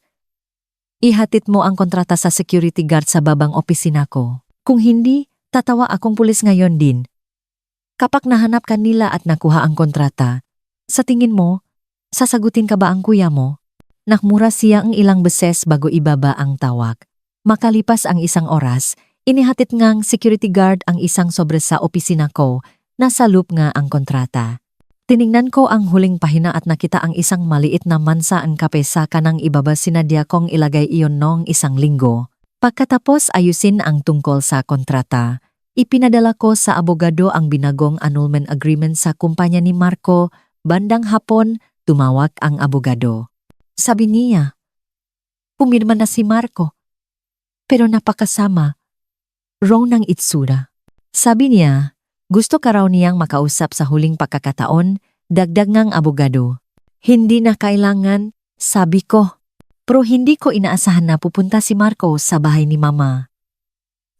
Ihatid mo ang kontrata sa security guard sa babang opisina ko. Kung hindi, tatawa akong pulis ngayon din. Kapag nahanap ka nila at nakuha ang kontrata, sa tingin mo, sasagutin ka ba ang kuya mo? Nakmura siya ang ilang beses bago ibaba ang tawag. Makalipas ang isang oras, inihatid ngang security guard ang isang sobre sa opisina ko, nasa loop nga ang kontrata. Tiningnan ko ang huling pahina at nakita ang isang maliit na mansa ang kape sa kanang ibaba sinadya kong ilagay iyon noong isang linggo. Pagkatapos ayusin ang tungkol sa kontrata, ipinadala ko sa abogado ang binagong annulment agreement sa kumpanya ni Marco. Bandang hapon, tumawag ang abogado. Sabi niya, pumirma na si Marco. Pero napakasama. Wrong ng itsura. Sabi niya, gusto ka raw niyang makausap sa huling pagkakataon, dagdag ngang abogado. Hindi na kailangan, sabi ko. Pero hindi ko inaasahan na pupunta si Marco sa bahay ni Mama.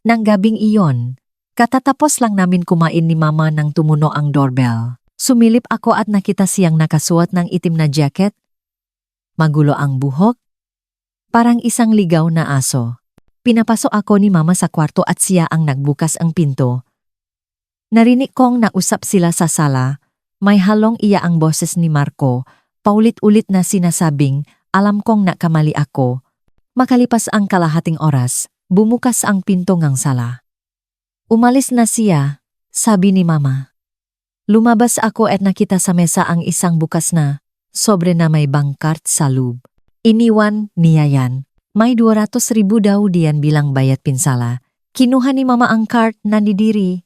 Nang gabing iyon, katatapos lang namin kumain ni Mama nang tumuno ang doorbell. Sumilip ako at nakita siyang nakasuot ng itim na jacket. Magulo ang buhok. Parang isang ligaw na aso. Pinapasok ako ni Mama sa kwarto at siya ang nagbukas ang pinto. Narinig kong nausap sila sa sala, may halong iya ang boses ni Marco, paulit-ulit na sinasabing, alam kong nakamali ako. Makalipas ang kalahating oras, bumukas ang pinto ngang sala. Umalis na siya, sabi ni Mama. Lumabas ako at nakita sa mesa ang isang bukas na, sobre na may bankart sa loob. Iniwan niya yan. May 200,000 daw diyan bilang bayad pinsala. Kinuha ni Mama ang cart na nidiri.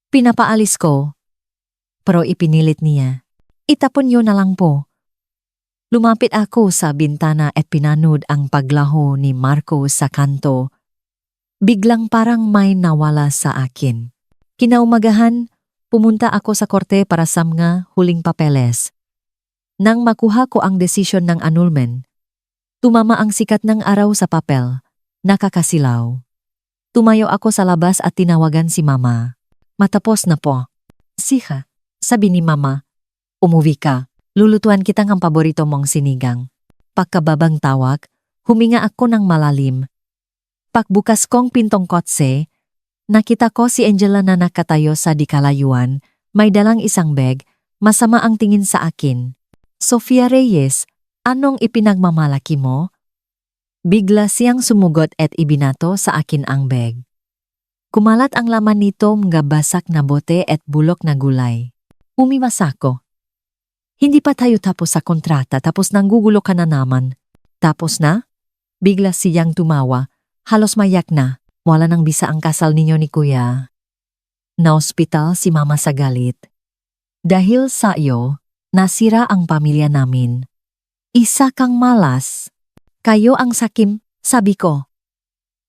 Pinapaalis ko, pero ipinilit niya. Itapon yun na lang po. Lumapit ako sa bintana at pinanood ang paglaho ni Marco sa kanto. Biglang parang may nawala sa akin. Kinaumagahan, pumunta ako sa korte para sa mga huling papeles. Nang makuha ko ang desisyon ng annulment, tumama ang sikat ng araw sa papel, nakakasilaw. Tumayo ako sa labas at tinawagan si Mama. Matapos na po. Siha, sabi ni Mama. Umuwi ka, lulutuan kita ng paborito mong sinigang. Pagkababang tawag, huminga ako ng malalim. Pagbukas kong pintong kotse, nakita ko si Angela na nakatayo sa dikalayuan, may dalang isang bag, masama ang tingin sa akin. Sofia Reyes, anong ipinagmamalaki mo? Bigla siyang sumugot at ibinato sa akin ang bag. Kumalat ang laman nito mga basak na bote at bulok na gulay. Umiwas ako. Hindi pa tayo tapos sa kontrata tapos nanggugulo ka na naman. Tapos na? Bigla siyang tumawa. Halos mayak na. Wala nang bisa ang kasal ninyo ni Kuya. Na-ospital si Mama sa galit. Dahil sa iyo, nasira ang pamilya namin. Isa kang malas. Kayo ang sakim, sabi ko.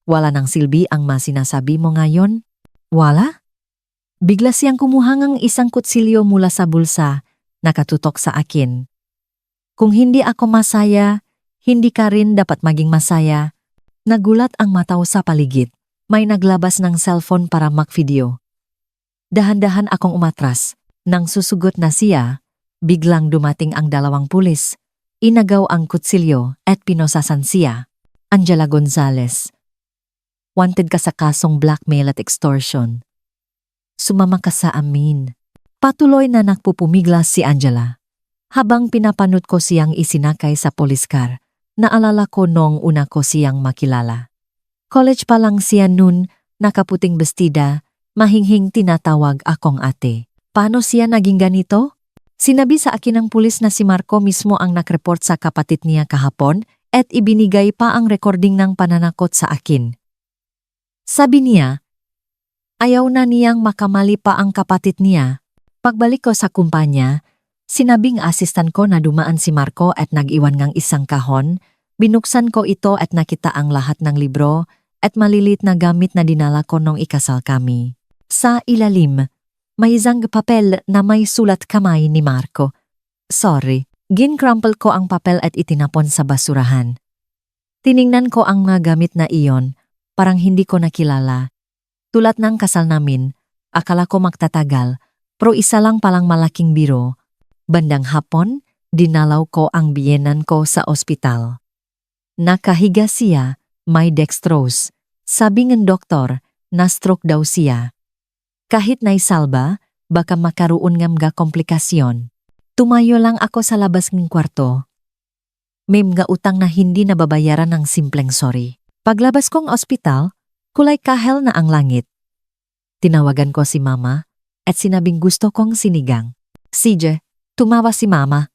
Wala nang silbi ang masinasabi mo ngayon? Wala? Bigla siyang kumuha ng isang kutsilyo mula sa bulsa, nakatutok sa akin. Kung hindi ako masaya, Hindi ka rin dapat maging masaya. Nagulat ang mataw sa paligid. May naglabas ng cellphone para mag-video. Dahan-dahan akong umatras. Nang susugot na siya, biglang dumating ang 2 pulis. Inagaw ang kutsilyo at pinosasan siya. Angela Gonzalez. Wanted ka sa kasong blackmail at extortion. Sumama ka sa amin. Patuloy na nagpupumiglas si Angela. Habang pinapanood ko siyang isinakay sa police car, naalala ko noong una ko siyang makilala. College pa lang siya nun, nakaputing bestida, mahinghing tinatawag akong ate. Paano siya naging ganito? Sinabi sa akin ng pulis na si Marco mismo ang nakreport sa kapatid niya kahapon at ibinigay pa ang recording ng pananakot sa akin. Sabi niya, ayaw na niyang makamali pa ang kapatid niya. Pagbalik ko sa kumpanya, sinabing asistan ko na dumaan si Marco at nag-iwan ng isang kahon. Binuksan ko ito at nakita ang lahat ng libro at malilit na gamit na dinala ko nung ikasal kami. Sa ilalim, may isang papel na may sulat kamay ni Marco. Sorry, ginkrumple ko ang papel at itinapon sa basurahan. Tiningnan ko ang mga gamit na iyon, parang hindi ko nakilala. Tulad ng kasal namin, akala ko magtatagal, pero isa lang palang malaking biro. Bandang hapon, dinalaw ko ang biyenan ko sa ospital. Nakahiga siya, may dextrose. Sabi ng doktor, na-stroke daw siya. Kahit naisalba, baka makaroon ng mga komplikasyon. Tumayo lang ako sa labas ng kwarto. May mga utang na hindi nababayaran ng simpleng sorry. Paglabas kong ospital, kulay kahel na ang langit. Tinawagan ko si mama at sinabing gusto kong sinigang. CJ, tumawa si mama.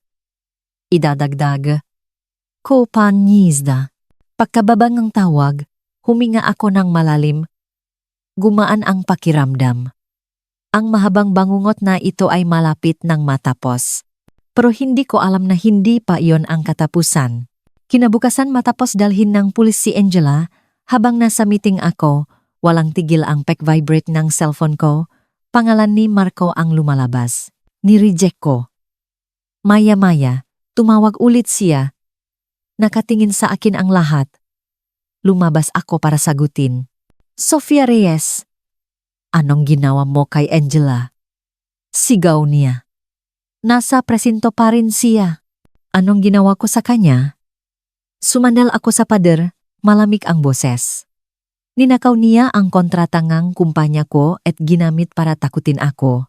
Idadagdag ko panizda. Pagkababa ng tawag, huminga ako ng malalim. Gumaan ang pakiramdam. Ang mahabang bangungot na ito ay malapit ng matapos. Pero hindi ko alam na hindi pa iyon ang katapusan. Kinabukasan matapos dalhin ng pulis si Angela, habang nasa meeting ako, walang tigil ang pag-vibrate ng cellphone ko, pangalan ni Marco ang lumalabas. Ni-reject ko. Maya-maya, tumawag ulit siya. Nakatingin sa akin ang lahat. Lumabas ako para sagutin. Sofia Reyes. Anong ginawa mo kay Angela? Sigaw niya. Nasa presinto pa rin siya. Anong ginawa ko sa kanya? Sumandal ako sa pader, malamig ang boses. Ninakaw niya ang kontratangang kumpanya ko at ginamit para takutin ako.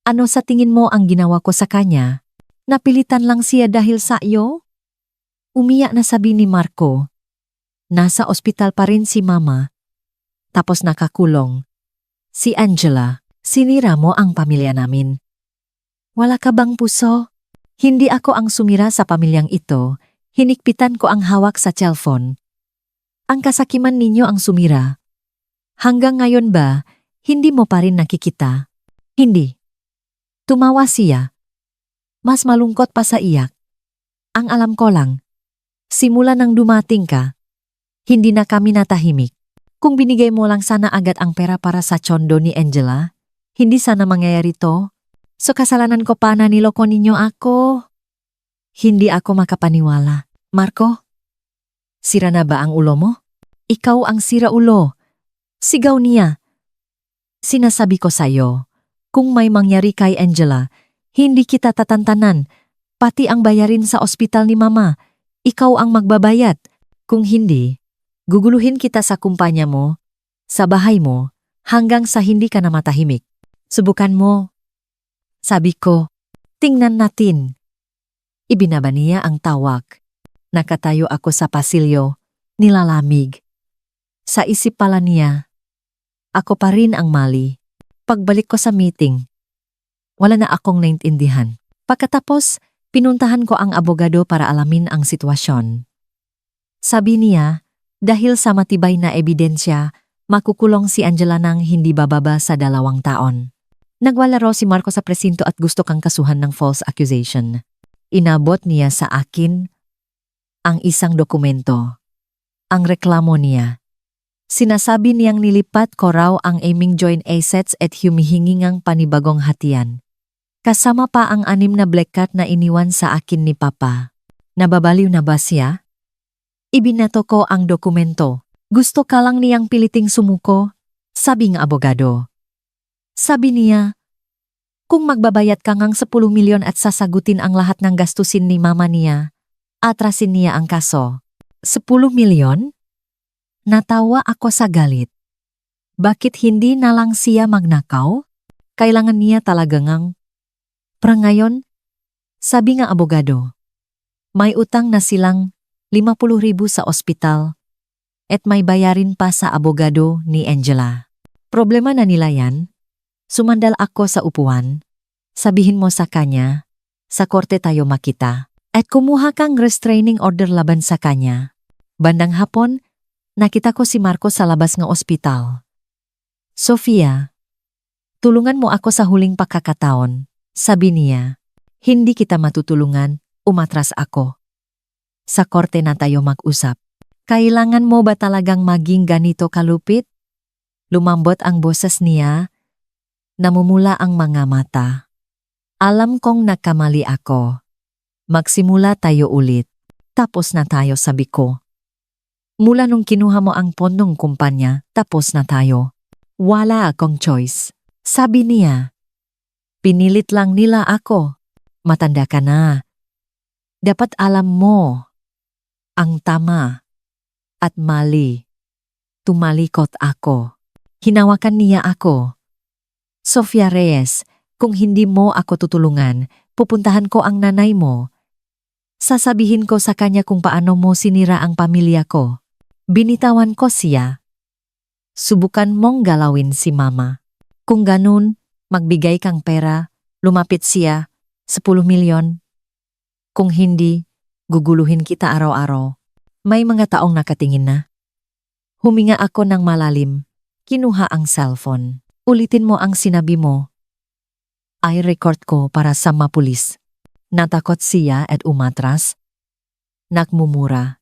Ano sa tingin mo ang ginawa ko sa kanya? Napilitan lang siya dahil sa iyo? Umiyak na sabi ni Marco. Nasa ospital pa rin si mama. Tapos nakakulong. Si Angela, sinira mo ang pamilya namin. Wala ka bang puso? Hindi ako ang sumira sa pamilyang ito. Hinikpitan ko ang hawak sa cellphone. Ang kasakiman ninyo ang sumira. Hanggang ngayon ba, hindi mo pa rin nakikita? Hindi. Tumawa siya. Mas malungkot pa sa iyak. Ang alam ko lang, simula nang dumating ka, hindi na kami natahimik. Kung binigay mo lang sana agad ang pera para sa tsondo ni Angela, hindi sana mangyayari to. So kasalanan ko pa na niloko ninyo ako. Hindi ako makapaniwala. Marco, sira na ba ang ulo mo? Ikaw ang sira ulo. Sigaw niya. Sinasabi ko sa'yo, kung may mangyari kay Angela, hindi kita tatantanan. Pati ang bayarin sa ospital ni mama, ikaw ang magbabayad. Kung hindi, guguluhin kita sa kumpanya mo, sa bahay mo, hanggang sa hindi ka na matahimik. Subukan mo. Sabi ko, tingnan natin. Ibinaba niya ang tawag. Nakatayo ako sa pasilyo, nilalamig. Sa isip pala niya, ako pa rin ang mali. Pagbalik ko sa meeting, wala na akong naintindihan. Pagkatapos, pinuntahan ko ang abogado para alamin ang sitwasyon. Sabi niya, dahil sa matibay na ebidensya, makukulong si Angela ng hindi bababa sa 2 taon. Nagwalaro si Marco sa presinto at gusto kang kasuhan ng false accusation. Inabot niya sa akin ang isang dokumento. Ang reklamo niya. Sinasabi niyang nilipat ko raw ang aming joint assets at humihingi ng panibagong hatian. Kasama pa ang 6 na black cat na iniwan sa akin ni Papa. Nababaliw na ba siya? Ibinato ko ang dokumento. Gusto ka lang niyang piliting sumuko? Sabi ng abogado. Sabi niya, kung magbabayad ka ngang 10 milyon at sasagutin ang lahat ng gastusin ni mama niya, atrasin niya ang kaso. 10 milyon? Natawa ako sa galit. Bakit hindi na lang siya magnakaw? Kailangan niya talaga ngang. Para ngayon, sabi nga abogado, may utang na silang 50,000 sa ospital at may bayarin pa sa abogado ni Angela. Problema na nila yan. Sumandal ako sa upuan. Sabihin mo sa kanya, sa korte tayo makita. At kumuha kang restraining order laban sa kanya. Bandang hapon, nakita ko si Marco sa labas ng ospital. Sofia, tulungan mo ako sa huling pagkakataon. Sabi niya, hindi kita matutulungan, umatras ako. Sa korte na tayo mag-usap. Kailangan mo ba talagang maging ganito kalupit? Lumambot ang boses niya. Namumula ang mga mata. Alam kong nakamali ako. Magsimula tayo ulit. Tapos na tayo, sabi ko. Mula nung kinuha mo ang pondong kumpanya, tapos na tayo. Wala akong choice. Sabi niya. Pinilit lang nila ako. Matanda ka na. Dapat alam mo ang tama at mali. Tumalikot ako. Hinawakan niya ako. Sofia Reyes, kung hindi mo ako tutulungan, pupuntahan ko ang nanay mo. Sasabihin ko sa kanya kung paano mo sinira ang pamilya ko. Binitawan ko siya. Subukan mong galawin si mama. Kung ganun, magbigay kang pera, lumapit siya, 10 milyon. Kung hindi, guguluhin kita araw-araw. May mga taong nakatingin na. Huminga ako ng malalim. Kinuha ang cellphone. Ulitin mo ang sinabi mo. I-record ko para sa mapulis. Natakot siya at umatras. Nakmumura.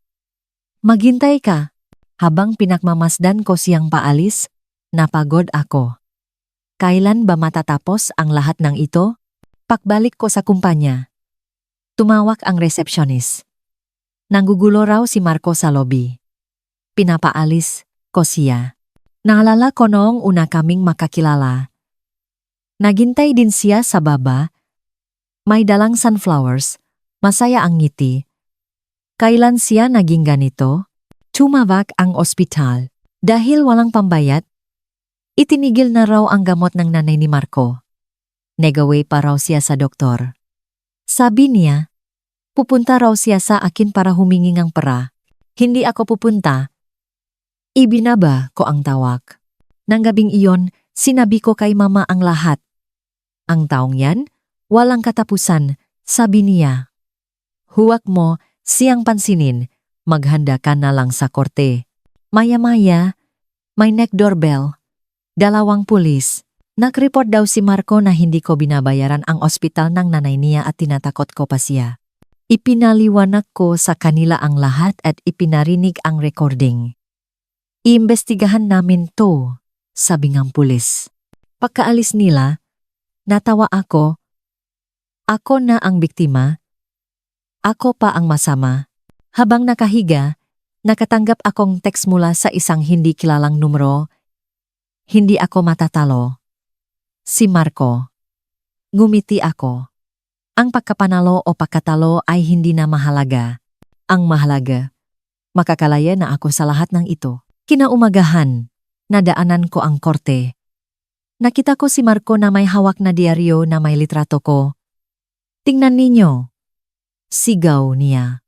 Maghintay ka. Habang pinagmamasdan ko siyang paalis, napagod ako. Kailan ba matatapos ang lahat ng ito? Pagbalik ko sa kumpanya. Tumawag ang receptionist. Nanggugulo raw si Marco sa lobby. Pinapaalis ko siya. Naalala ko noong una kaming makakilala. Naghintay din siya sa baba. May dalang sunflowers. Masaya ang ngiti. Kailan siya naging ganito? Tumawag ang ospital. Dahil walang pambayad, itinigil na raw ang gamot ng nanay ni Marco. Negaway pa raw siya sa doktor. Sabi niya, pupunta raw siya sa akin para humingi ng pera. Hindi ako pupunta. Ibinaba ko ang tawag. Nang gabing iyon, sinabi ko kay mama ang lahat. Ang taong yan, walang katapusan, sabi niya. Huwag mo siyang pansinin, maghanda ka na lang sa korte. Maya-maya, may neck doorbell. 2 pulis. Nag-report daw si Marco na hindi ko binabayaran ang ospital ng nanay niya at tinatakot ko pa siya. Ipinaliwanag ko sa kanila ang lahat at ipinarinig ang recording. Iimbestigahan namin to, sabi ng pulis. Pagkaalis nila, natawa ako. Ako na ang biktima. Ako pa ang masama. Habang nakahiga, nakatanggap akong text mula sa isang hindi kilalang numero. Hindi ako matatalo. Si Marco. Ngumiti ako. Ang pagkapanalo o pagkatalo ay hindi na mahalaga. Ang mahalaga, makakalaya na ako sa lahat ng ito. Kinaumagahan, nadaanan ko ang korte. Nakita ko si Marco na may hawak na diaryo na may litrato ko. Tingnan ninyo. Sigaw niya.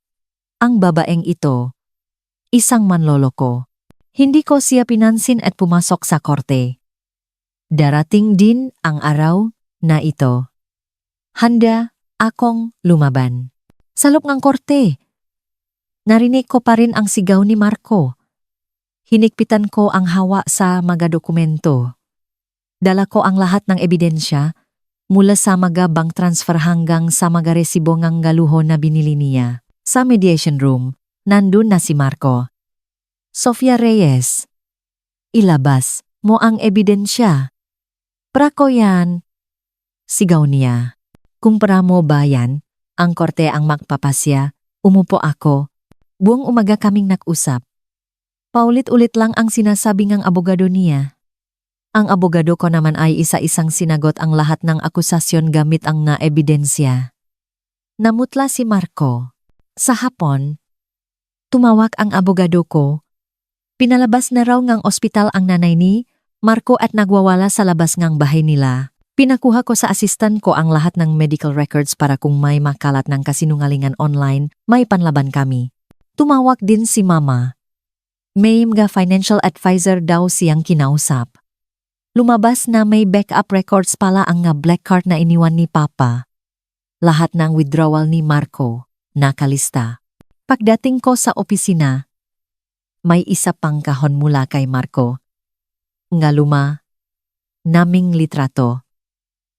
Ang babaeng ito, isang manloloko. Hindi ko siya pinansin at pumasok sa korte. Darating din ang araw na ito. Handa akong lumaban. Sa loob ng korte, narinig ko pa rin ang sigaw ni Marco. Hinikpitan ko ang hawa sa mga dokumento. Dala ko ang lahat ng ebidensya mula sa mga bank transfer hanggang sa mga resibo ng galuho na binili niya. Sa mediation room, nandun na si Marco. Sofia Reyes, ilabas mo ang ebidensya. Prako yan. Sigaw niya. Kung para mo ba yan, ang korte ang magpapasya, umupo ako. Buong umaga kaming nag-usap. Paulit-ulit lang ang sinasabi ng abogado niya. Ang abogado ko naman ay isa-isang sinagot ang lahat ng akusasyon gamit ang nga ebidensya. Namutla si Marco. Sa hapon, tumawag ang abogado ko. Pinalabas na raw ngang ospital ang nanay ni Marco at nagwawala sa labas ngang bahay nila. Pinakuha ko sa assistant ko ang lahat ng medical records para kung may makalat ng kasinungalingan online, may panlaban kami. Tumawag din si Mama. May mga financial advisor daw siyang kinausap. Lumabas na may backup records pala ang nga black card na iniwan ni Papa. Lahat ng withdrawal ni Marco, nakalista. Pagdating ko sa opisina, may isa pang kahon mula kay Marco. Nga luma, naming litrato.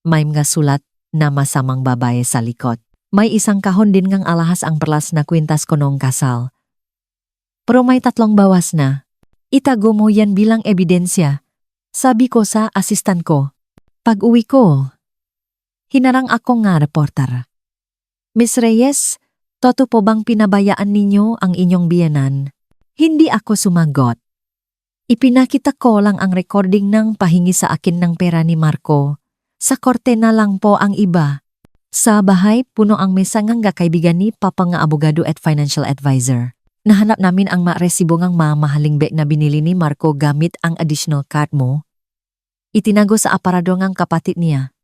May mga sulat na masamang babae sa likod. May isang kahon din ngang alahas ang perlas na kwintas ko noong kasal. Pero may 3 bawas na. Itago mo yan bilang ebidensya. Sabi ko sa assistant ko. Pag-uwi ko, hinarang ako nga reporter. Miss Reyes, totoo po bang pinabayaan ninyo ang inyong biyenan? Hindi ako sumagot. Ipinakita ko lang ang recording ng pahingi sa akin ng pera ni Marco. Sa korte na lang po ang iba. Sa bahay, puno ang mesa ngang kaibigan ni Papa nga abogado at financial advisor. Nahanap namin ang maresibo ngang mamahaling bag na binili ni Marco gamit ang additional card mo. Itinago sa aparado ngang kapatid niya.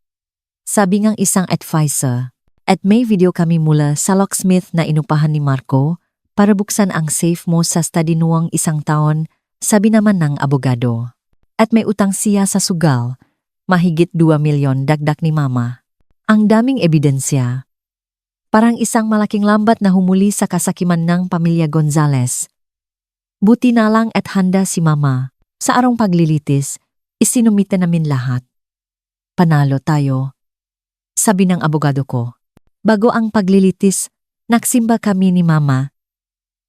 Sabi ngang isang advisor. At may video kami mula sa locksmith na inupahan ni Marco para buksan ang safe mo sa study nuwang 1 taon, sabi naman ng abogado. At may utang siya sa sugal. Mahigit 2 milyon dagdag ni Mama. Ang daming ebidensya. Parang isang malaking lambat na humuli sa kasakiman ng pamilya Gonzales. Buti na lang at handa si Mama. Sa arong paglilitis, isinumite namin lahat. Panalo tayo. Sabi ng abogado ko. Bago ang paglilitis, nagsimba kami ni Mama.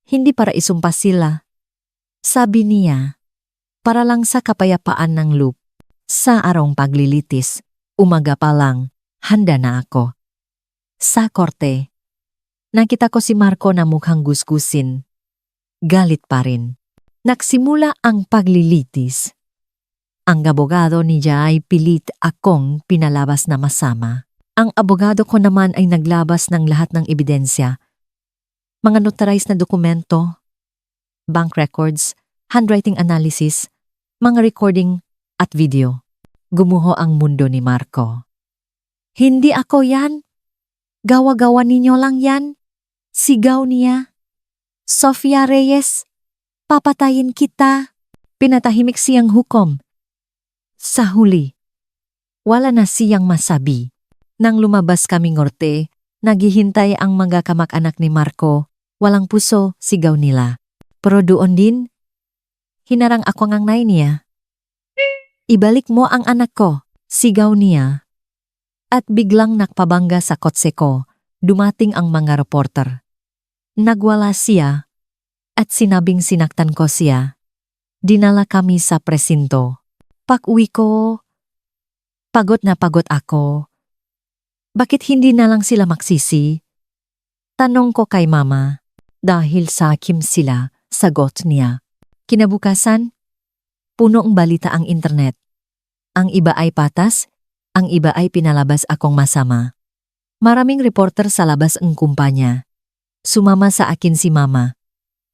Hindi para isumpa sila. Sabi niya, para lang sa kapayapaan ng loop. Sa arong paglilitis, umaga pa lang, handa na ako. Sa korte, nakita ko si Marco na mukhang gusgusin. Galit pa rin. Nagsimula ang paglilitis. Ang abogado niya ay pilit akong pinalabas na masama. Ang abogado ko naman ay naglabas ng lahat ng ebidensya. Mga notarized na dokumento, bank records, handwriting analysis, mga recording at video. Gumuho ang mundo ni Marco. Hindi ako yan. Gawa-gawa ninyo lang yan. Sigaw niya. Sofia Reyes, papatayin kita. Pinatahimik siyang hukom. Sa huli, wala na siyang masabi. Nang lumabas kaming korte, naghihintay ang mga kamag-anak ni Marco. Walang puso, sigaw nila. Pero doon din, hinarang ako ngang nay niya. Ibalik mo ang anak ko, sigaw niya. At biglang nakpabangga sa kotse ko, dumating ang mga reporter. Nagwala siya, at sinabing sinaktan ko siya. Dinala kami sa presinto. Pag-uwi ko, pagod na pagod ako. Bakit hindi na lang sila magsisi? Tanong ko kay Mama, dahil sa akin sila, sagot niya. Kinabukasan, puno ang balita ang internet. Ang iba ay patas, ang iba ay pinalabas akong masama. Maraming reporter sa labas ang kumpanya. Sumama sa akin si Mama.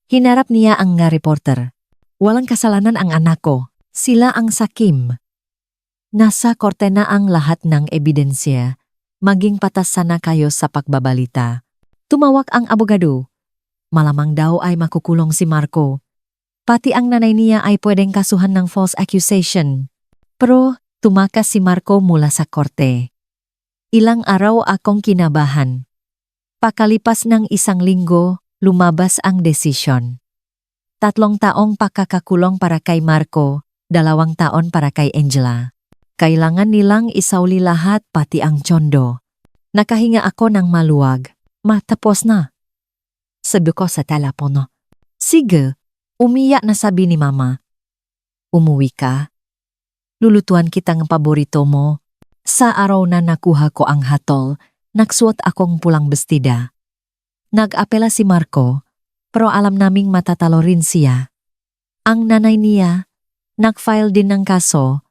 Hinarap niya ang nga reporter. Walang kasalanan ang anak ko. Sila ang sakim. Nasa korte na ang lahat ng ebidensya. Maging patas sana kayo sa pagbabalita. Tumawag ang abogado. Malamang daw ay makukulong si Marco. Pati ang nanay niya ay pwedeng kasuhan ng false accusation. Pero tumakas si Marco mula sa korte. Ilang araw akong kinabahan. Pakalipas ng 1 linggo, lumabas ang desisyon. 3 taong pakakakulong para kay Marco, 2 taon para kay Angela. Kailangan nilang isauli lahat pati ang tsondo. Nakahinga ako ng maluwag. Matapos na. Sabi ko sa telepono. Sige, umiyak na sabi ni Mama. Umuwi ka? Lulutuan kitang paborito mo. Sa araw na nakuha ko ang hatol, nagsuot akong pulang bestida. Nag-apela si Marco. Pero alam naming matatalo rin siya. Ang nanay niya, nag-file din ng kaso,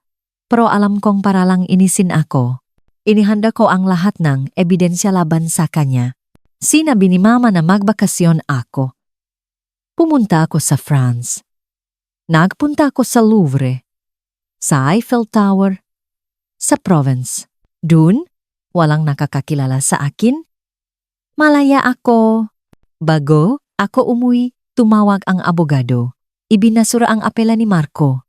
pero alam kong para lang inisin ako. Inihanda ko ang lahat ng ebidensya laban sa kanya. Sinabi ni mama na magbakasyon ako. Pumunta ako sa France. Nagpunta ako sa Louvre, sa Eiffel Tower, sa Provence. Dun, walang nakakakilala sa akin. Malaya ako. Bago ako umuwi, tumawag ang abogado. Ibinasura ang apela ni Marco,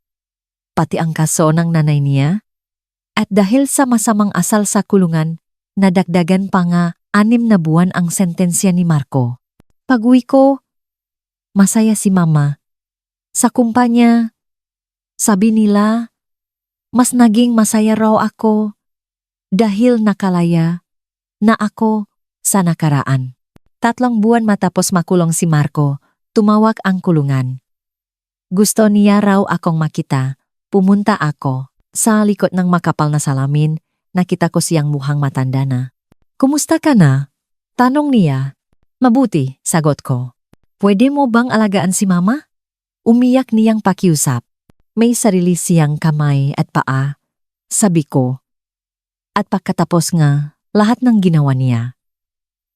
pati ang kaso ng nanay niya. At dahil sa masamang asal sa kulungan, nadagdagan pa nga 6 na buwan ang sentensya ni Marco. Pag-uwi ko, masaya si mama. Sa kumpanya, sabi nila, mas naging masaya raw ako dahil nakalaya na ako sa nakaraan. 3 buwan matapos makulong si Marco, tumawag ang kulungan. Gusto niya raw akong makita. Pumunta ako. Sa likod ng makapal na salamin, nakita ko siyang mukhang matanda na. Kumusta ka na? Tanong niya. Mabuti, sagot ko. Pwede mo bang alagaan si mama? Umiyak niyang pakiusap. May sarili siyang kamay at paa. Sabi ko. At pagkatapos nga, lahat ng ginawa niya.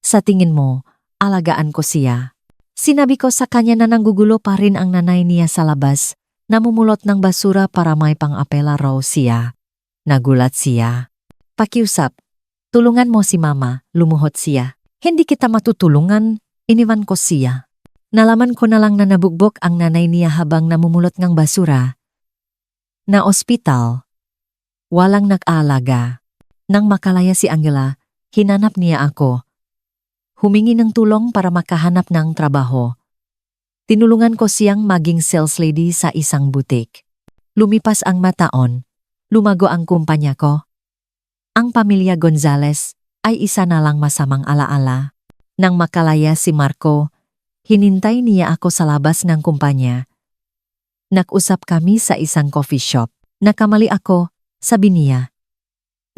Sa tingin mo, alagaan ko siya. Sinabi ko sa kanya na nanggugulo pa rin ang nanay niya sa labas, namumulot ng basura para may pang-apela raw siya. Nagulat siya. Pakiusap, tulungan mo si mama, lumuhod siya. Hindi kita matutulungan, iniwan ko siya. Nalaman ko na lang na nabugbog ang nanay niya habang namumulot ng basura. Na ospital, walang nag-aalaga. Nang makalaya si Angela, hinanap niya ako. Humingi ng tulong para makahanap ng trabaho. Tinulungan ko siyang maging sales lady sa isang butik. Lumipas ang mataon, lumago ang kumpanya ko. Ang pamilya Gonzales ay isa na lang masamang alaala. Nang makalaya si Marco, hinintay niya ako sa labas ng kumpanya. Nag-usap kami sa isang coffee shop. Nakamali ako, sabi niya.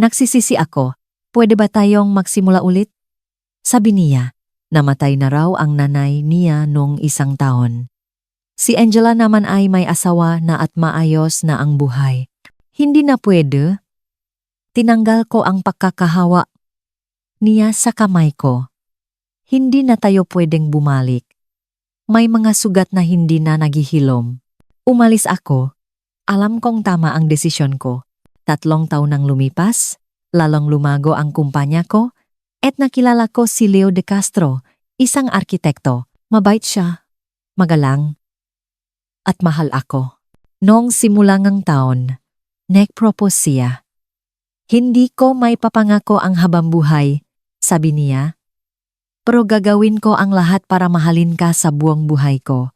Nagsisisi ako, pwede ba tayong magsimula ulit? Sabi niya, namatay na raw ang nanay niya noong 1 taon. Si Angela naman ay may asawa na at maayos na ang buhay. Hindi na pwede. Tinanggal ko ang pagkakahawa niya sa kamay ko. Hindi na tayo pwedeng bumalik. May mga sugat na hindi na naghihilom. Umalis ako. Alam kong tama ang desisyon ko. 3 taon nang lumipas, lalong lumago ang kumpanya ko, at nakilala ko si Leo De Castro, isang arkitekto. Mabait siya, magalang, at mahal ako. Noong simulang taon, nag-propose siya. Hindi ko may papangako ang habang buhay, sabi niya. Pero gagawin ko ang lahat para mahalin ka sa buong buhay ko.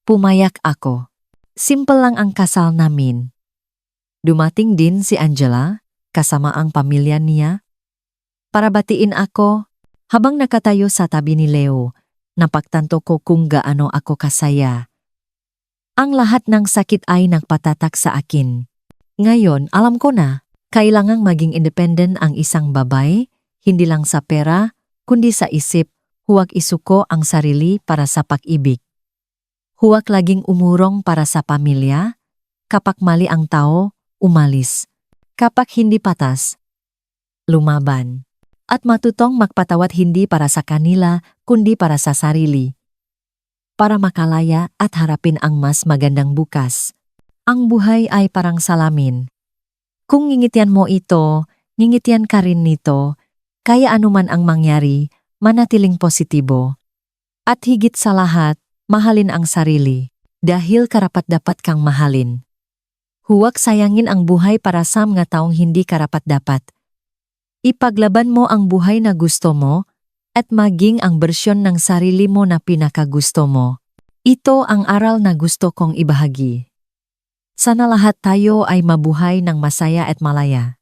Pumayak ako. Simple lang ang kasal namin. Dumating din si Angela, kasama ang pamilya niya. Para batiin ako, habang nakatayo sa tabi ni Leo, napagtanto ko kung gaano ako kasaya. Ang lahat ng sakit ay nagpatatak sa akin. Ngayon, alam ko na, kailangang maging independent ang isang babae, hindi lang sa pera, kundi sa isip, huwag isuko ang sarili para sa pag-ibig. Huwag laging umurong para sa pamilya, kapag mali ang tao, umalis. Kapag hindi patas, lumaban. At matutong magpatawad hindi para sa kanila, kundi para sa sarili. Para makalaya at harapin ang mas magandang bukas. Ang buhay ay parang salamin. Kung ngingitian mo ito, ngingitian ka rin nito, kaya anuman ang mangyari, manatiling positibo. At higit sa lahat, mahalin ang sarili, dahil karapat-dapat kang mahalin. Huwag sayangin ang buhay para sa mga taong hindi karapat-dapat. Ipaglaban mo ang buhay na gusto mo at maging ang bersyon ng sarili mo na pinakagusto mo. Ito ang aral na gusto kong ibahagi. Sana lahat tayo ay mabuhay ng masaya at malaya.